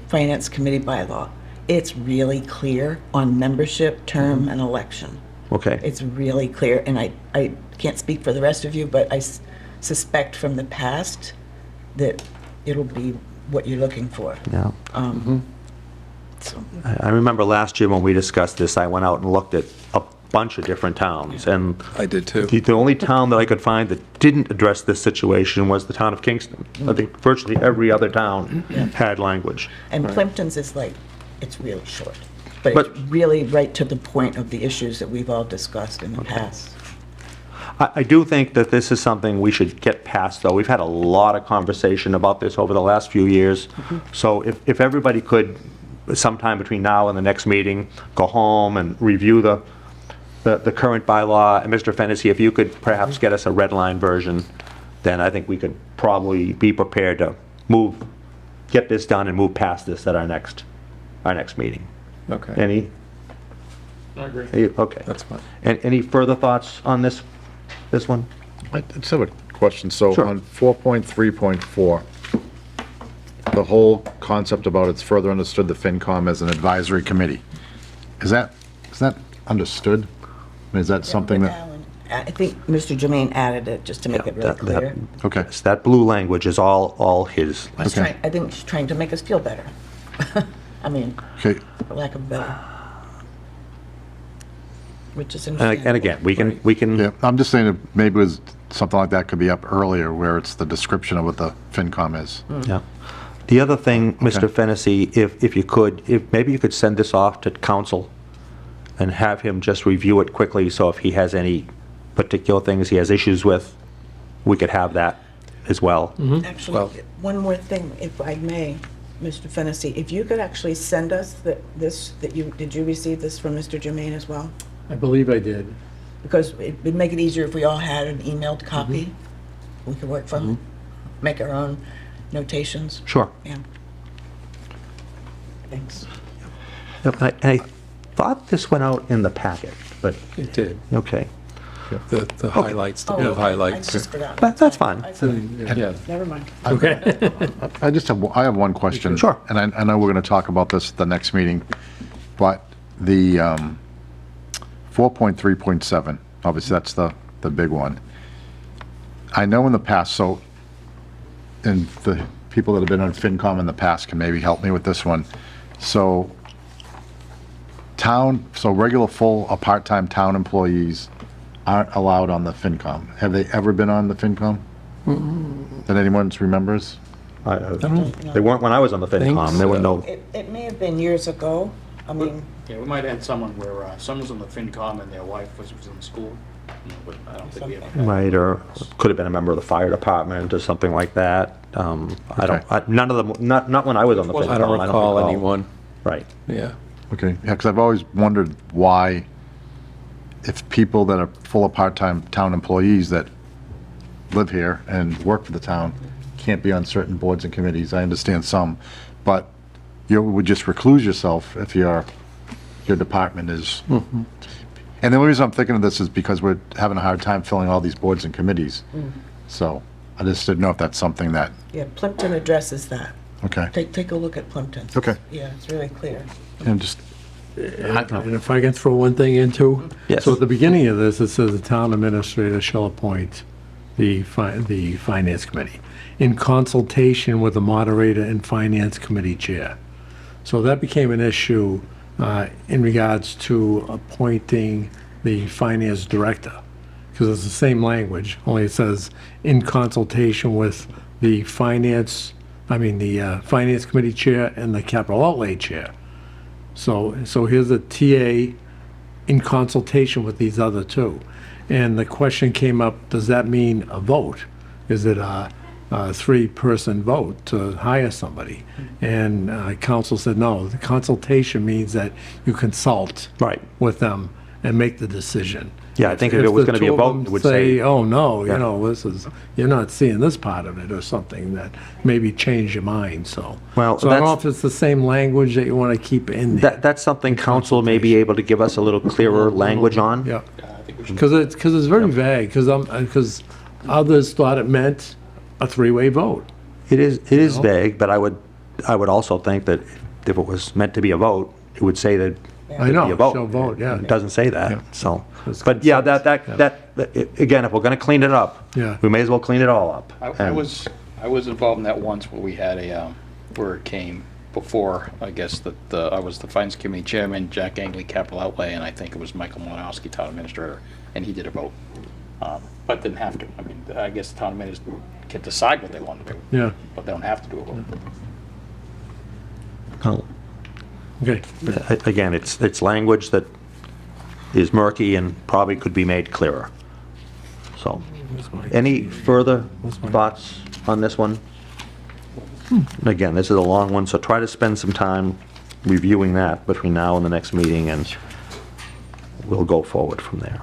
Finance Committee bylaw, it's really clear on membership, term, and election. Okay. It's really clear, and I can't speak for the rest of you, but I suspect from the past that it'll be what you're looking for. Yeah. So, I remember last year when we discussed this, I went out and looked at a bunch of different towns, and I did too. the only town that I could find that didn't address this situation was the town of Kingston. I think virtually every other town had language. and Plimpton's is like, it's really short, but But- it's really right to the point of the issues that we've all discussed in the past. I do think that this is something we should get past, though. We've had a lot of conversation about this over the last few years. So if everybody could, sometime between now and the next meeting, go home and review the current bylaw, and Mr. Fennessy, if you could perhaps get us a red line version, then I think we could probably be prepared to get this done and move past this at our next meeting. Okay. Any? I agree. Okay. That's fine. Any further thoughts on this one? I just have a question. So Sure. on 4.3.4, the whole concept about it's further understood the FinCom as an advisory committee. Is that understood? I mean, is that something But that, Alan, I think Mr. Jermaine added it just to make it really clear. okay, Yes, that blue language is all his. I think she's trying to make us feel better. I mean, okay. for lack of better. Which is And understandable. again, we can, Yeah, I'm just saying that maybe it was something like that could be up earlier where it's the description of what the FinCom is. yeah. The other thing, Mr. Fennessy, if you could, maybe you could send this off to council and have him just review it quickly, so if he has any particular things he has issues with, we could have that as well. Actually, one more thing, if I may, Mr. Fennessy, if you could actually send us did you receive this from Mr. Jermaine as well? I believe I did. Because it would make it easier if we all had an emailed copy. We could work from, make our own notations. Sure. Yeah. Thanks. Yep, and I thought this went out in the packet, but, It did. okay. The highlights, the blue I highlights. just forgot. That's fine. Yeah. Never mind. Okay. I have one question. Sure. And I know we're going to talk about this at the next meeting, but the 4.3.7, obviously that's the big one. I know in the past, and the people that have been on FinCom in the past can maybe help me with this one. So regular full or part-time town employees aren't allowed on the FinCom. Have they ever been on the FinCom? That anyone remembers? They weren't when I was on the FinCom, there were no, It may have been years ago. I mean, Yeah, we might have had someone where someone's on the FinCom and their wife was in school, but I don't think we ever had. right, or could have been a member of the fire department or something like that. None of them, not when I was on the FinCom. I don't recall anyone. Right. Yeah. Okay, yeah, because I've always wondered why, if people that are full of part-time town employees that live here and work for the town can't be on certain boards and committees, I understand some, but you would just recluse yourself if your department is. And the only reason I'm thinking of this is because we're having a hard time filling all these boards and committees. So I just didn't know if that's something that, yeah, Plimpton addresses that. okay. Take a look at Plimpton. Okay. Yeah, it's really clear. And just, And if I can throw one thing in too? Yes. So at the beginning of this, it says the town administrator shall appoint the finance committee in consultation with the moderator and finance committee chair. So that became an issue in regards to appointing the finance director, because it's the same language, only it says in consultation with the finance committee chair and the capital outlay chair. So here's a TA in consultation with these other two. And the question came up, does that mean a vote? Is it a three-person vote to hire somebody? And council said, no, the consultation means that you consult Right. with them and make the decision. Yeah, I think if it was the gonna be a two of vote, them it would say. oh, no, Yeah. you know, you're not seeing this part of it, or something that maybe change your mind, so. Well, So I don't know that's- if it's the same language that you want to keep in there. That's something council may be able to give us a little clearer language on. Yeah. Because it's very vague, because others thought it meant a three-way vote. It is vague, but I would also think that if it was meant to be a vote, it would say that I it'd know, be a vote. shall vote, yeah. It doesn't say Yeah. that, so. It's But yeah, consent, again, if we're gonna clean it up, Yeah. we may as well clean it all up. I And- was involved in that once where we had where it came before, I guess, I was the Finance Committee Chairman, Jack Angley, Capital Outlay, and I think it was Michael Malinowski, Town Administrator, and he did a vote. But didn't have to. I mean, I guess the Town Administrator can decide what they want to do. Yeah. But they don't have to do a vote. Well, Okay. Again, it's language that is murky and probably could be made clearer. So, any further thoughts on this one? Again, this is a long one, so try to spend some time reviewing that between now and the next meeting, and we'll go forward from there.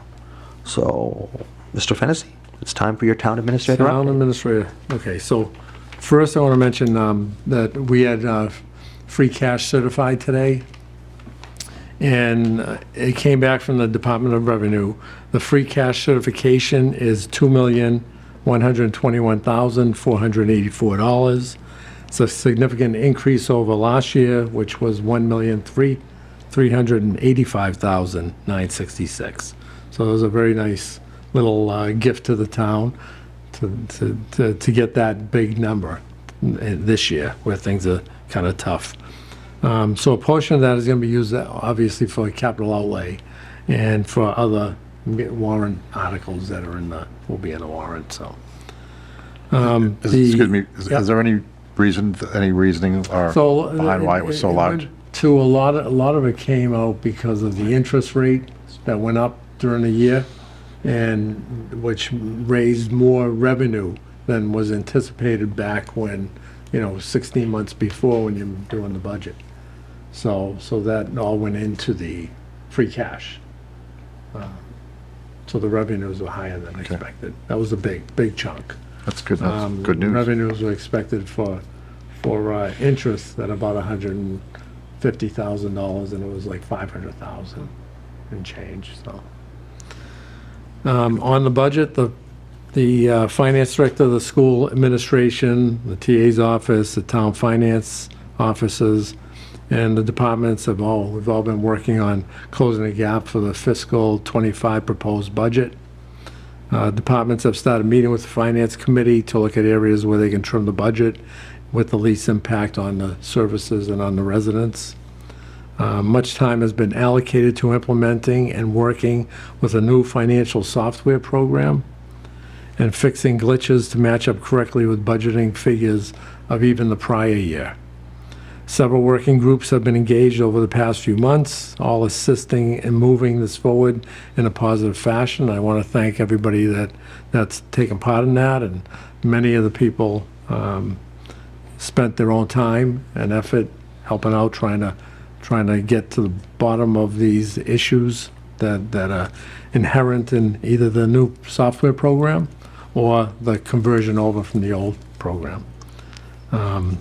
So, Mr. Fennessy, it's time for your town administrator Town update. administrator, okay, so first I want to mention that we had free cash certified today, and it came back from the Department of Revenue. The free cash certification is $2,121,484. It's a significant increase over last year, which was $1,385,966. So it was a very nice little gift to the town to get that big number this year, where things are kind of tough. So a portion of that is going to be used, obviously, for capital outlay and for other warrant articles that will be in the warrant, so. Excuse me, Yeah. is there any reasoning or So, behind why it was so large? went To a lot of it came out because of the interest rate that went up during the year, and which raised more revenue than was anticipated back when, 16 months before, when you're doing the budget. So that all went into the free cash. So the revenues were higher than expected. That was a big chunk. That's good, that's good news. Revenues were expected for interest at about $150,000, and it was like $500,000 and change, so. On the budget, the finance director, the school administration, the TA's office, the town finance offices, and the departments we've all been working on closing the gap for the fiscal '25 proposed budget. Departments have started meeting with the finance committee to look at areas where they can trim the budget with the least impact on the services and on the residents. Much time has been allocated to implementing and working with a new financial software program and fixing glitches to match up correctly with budgeting figures of even the prior year. Several working groups have been engaged over the past few months, all assisting in moving this forward in a positive fashion. I want to thank everybody that's taken part in that, and many of the people spent their own time and effort helping out, trying to get to the bottom of these issues that are inherent in either the new software program or the conversion over from the old program.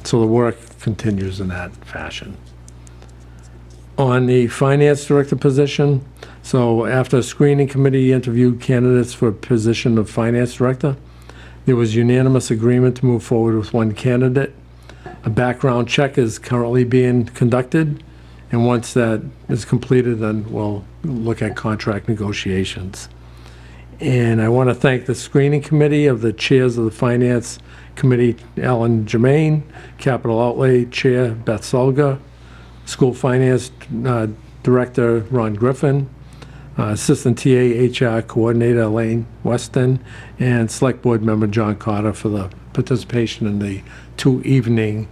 So the work continues in that fashion. On the finance director position, so after a screening committee interviewed candidates for a position of finance director, there was unanimous agreement to move forward with one candidate. A background check is currently being conducted, and once that is completed, then we'll look at contract negotiations. And I want to thank the screening committee of the chairs of the finance committee, Alan Germain, capital outlay chair, Beth Solga, school finance director, Ron Griffin, assistant TA HR coordinator, Elaine Weston, and select board member, John Cotter, for the participation in the 2 evening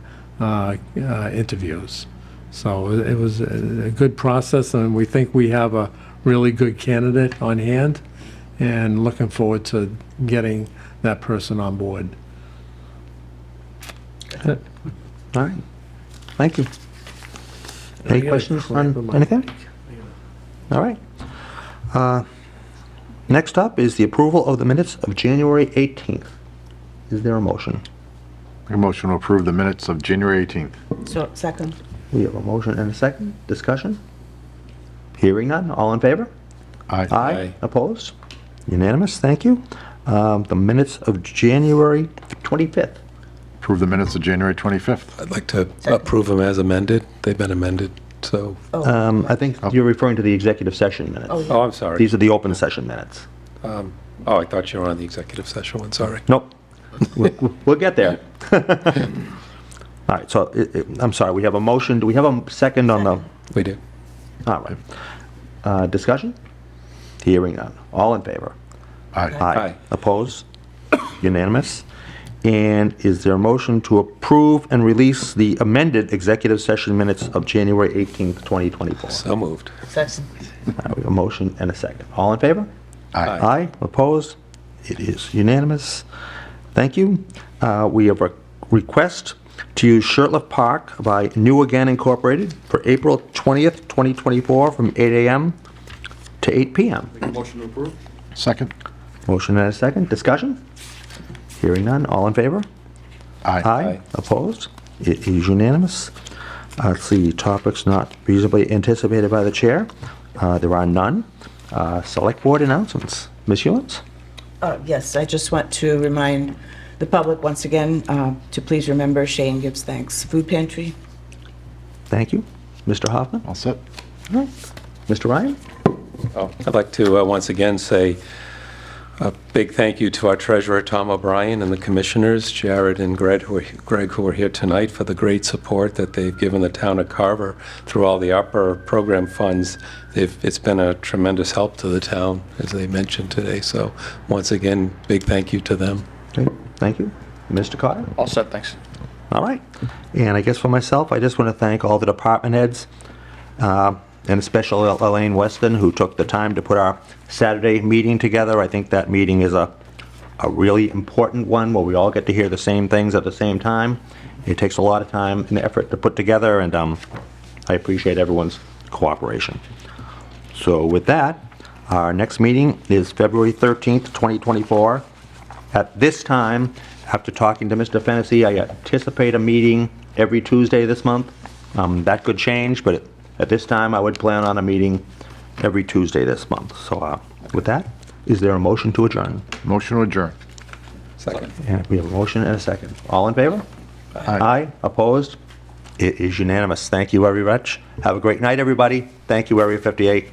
interviews. So it was a good process, and we think we have a really good candidate on hand, and looking forward to getting that person on board. All right, thank you. Any questions on anything? All right. Next up is the approval of the minutes of January 18th. Is there a motion? Make a motion to approve the minutes of January 18th. So, second. We have a motion and a second. Discussion? Hearing none. All in favor? Aye. Aye. Opposed? Unanimous. Thank you. The minutes of January 25th. Approve the minutes of January 25th. I'd like to approve them as amended. They've been amended, so. I think you're referring to the executive session minutes. Oh, I'm sorry. These are the open session minutes. Oh, I thought you were on the executive session one, sorry. Nope. We'll get there. All right, so I'm sorry, we have a motion. Do we have a second on the? We do. All right. Discussion? Hearing none. All in favor? Aye. Aye. Opposed? Unanimous. And is there a motion to approve and release the amended executive session minutes of January 18th, 2024? So moved. Second. We have a motion and a second. All in favor? Aye. Aye. Opposed? It is unanimous. Thank you. We have a request to use Shirtliff Park by New Again Incorporated for April 20th, 2024 from 8 a.m. to 8 p.m. Motion to approve? Second. Motion and a second. Discussion? Hearing none. All in favor? Aye. Aye. Opposed? It is unanimous. Let's see, topics not reasonably anticipated by the chair. There are none. Select board announcements. Ms. Hewens? Yes, I just want to remind the public once again to please remember Shane Gives Thanks Food Pantry. Thank you. Mr. Hoffman? All set. All right. Mr. Ryan? Oh, I'd like to once again say a big thank you to our treasurer, Tom O'Brien, and the commissioners, Jared and Greg, who are here tonight, for the great support that they've given the town of Carver through all the upper program funds. It's been a tremendous help to the town, as they mentioned today. So once again, big thank you to them. Okay. Thank you. Mr. Carter? All set, thanks. All right. And I guess for myself, I just want to thank all the department heads, and especially Elaine Weston, who took the time to put our Saturday meeting together. I think that meeting is a really important one where we all get to hear the same things at the same time. It takes a lot of time and effort to put together, and I appreciate everyone's cooperation. So with that, our next meeting is February 13th, 2024. At this time, after talking to Mr. Fennessy, I anticipate a meeting every Tuesday this month. That could change, but at this time, I would plan on a meeting every Tuesday this month. So with that, is there a motion to adjourn? Motion to adjourn. Second. And we have a motion and a second. All in favor? Aye. Opposed? It is unanimous. Thank you very much. Have a great night, everybody. Thank you, Area 58.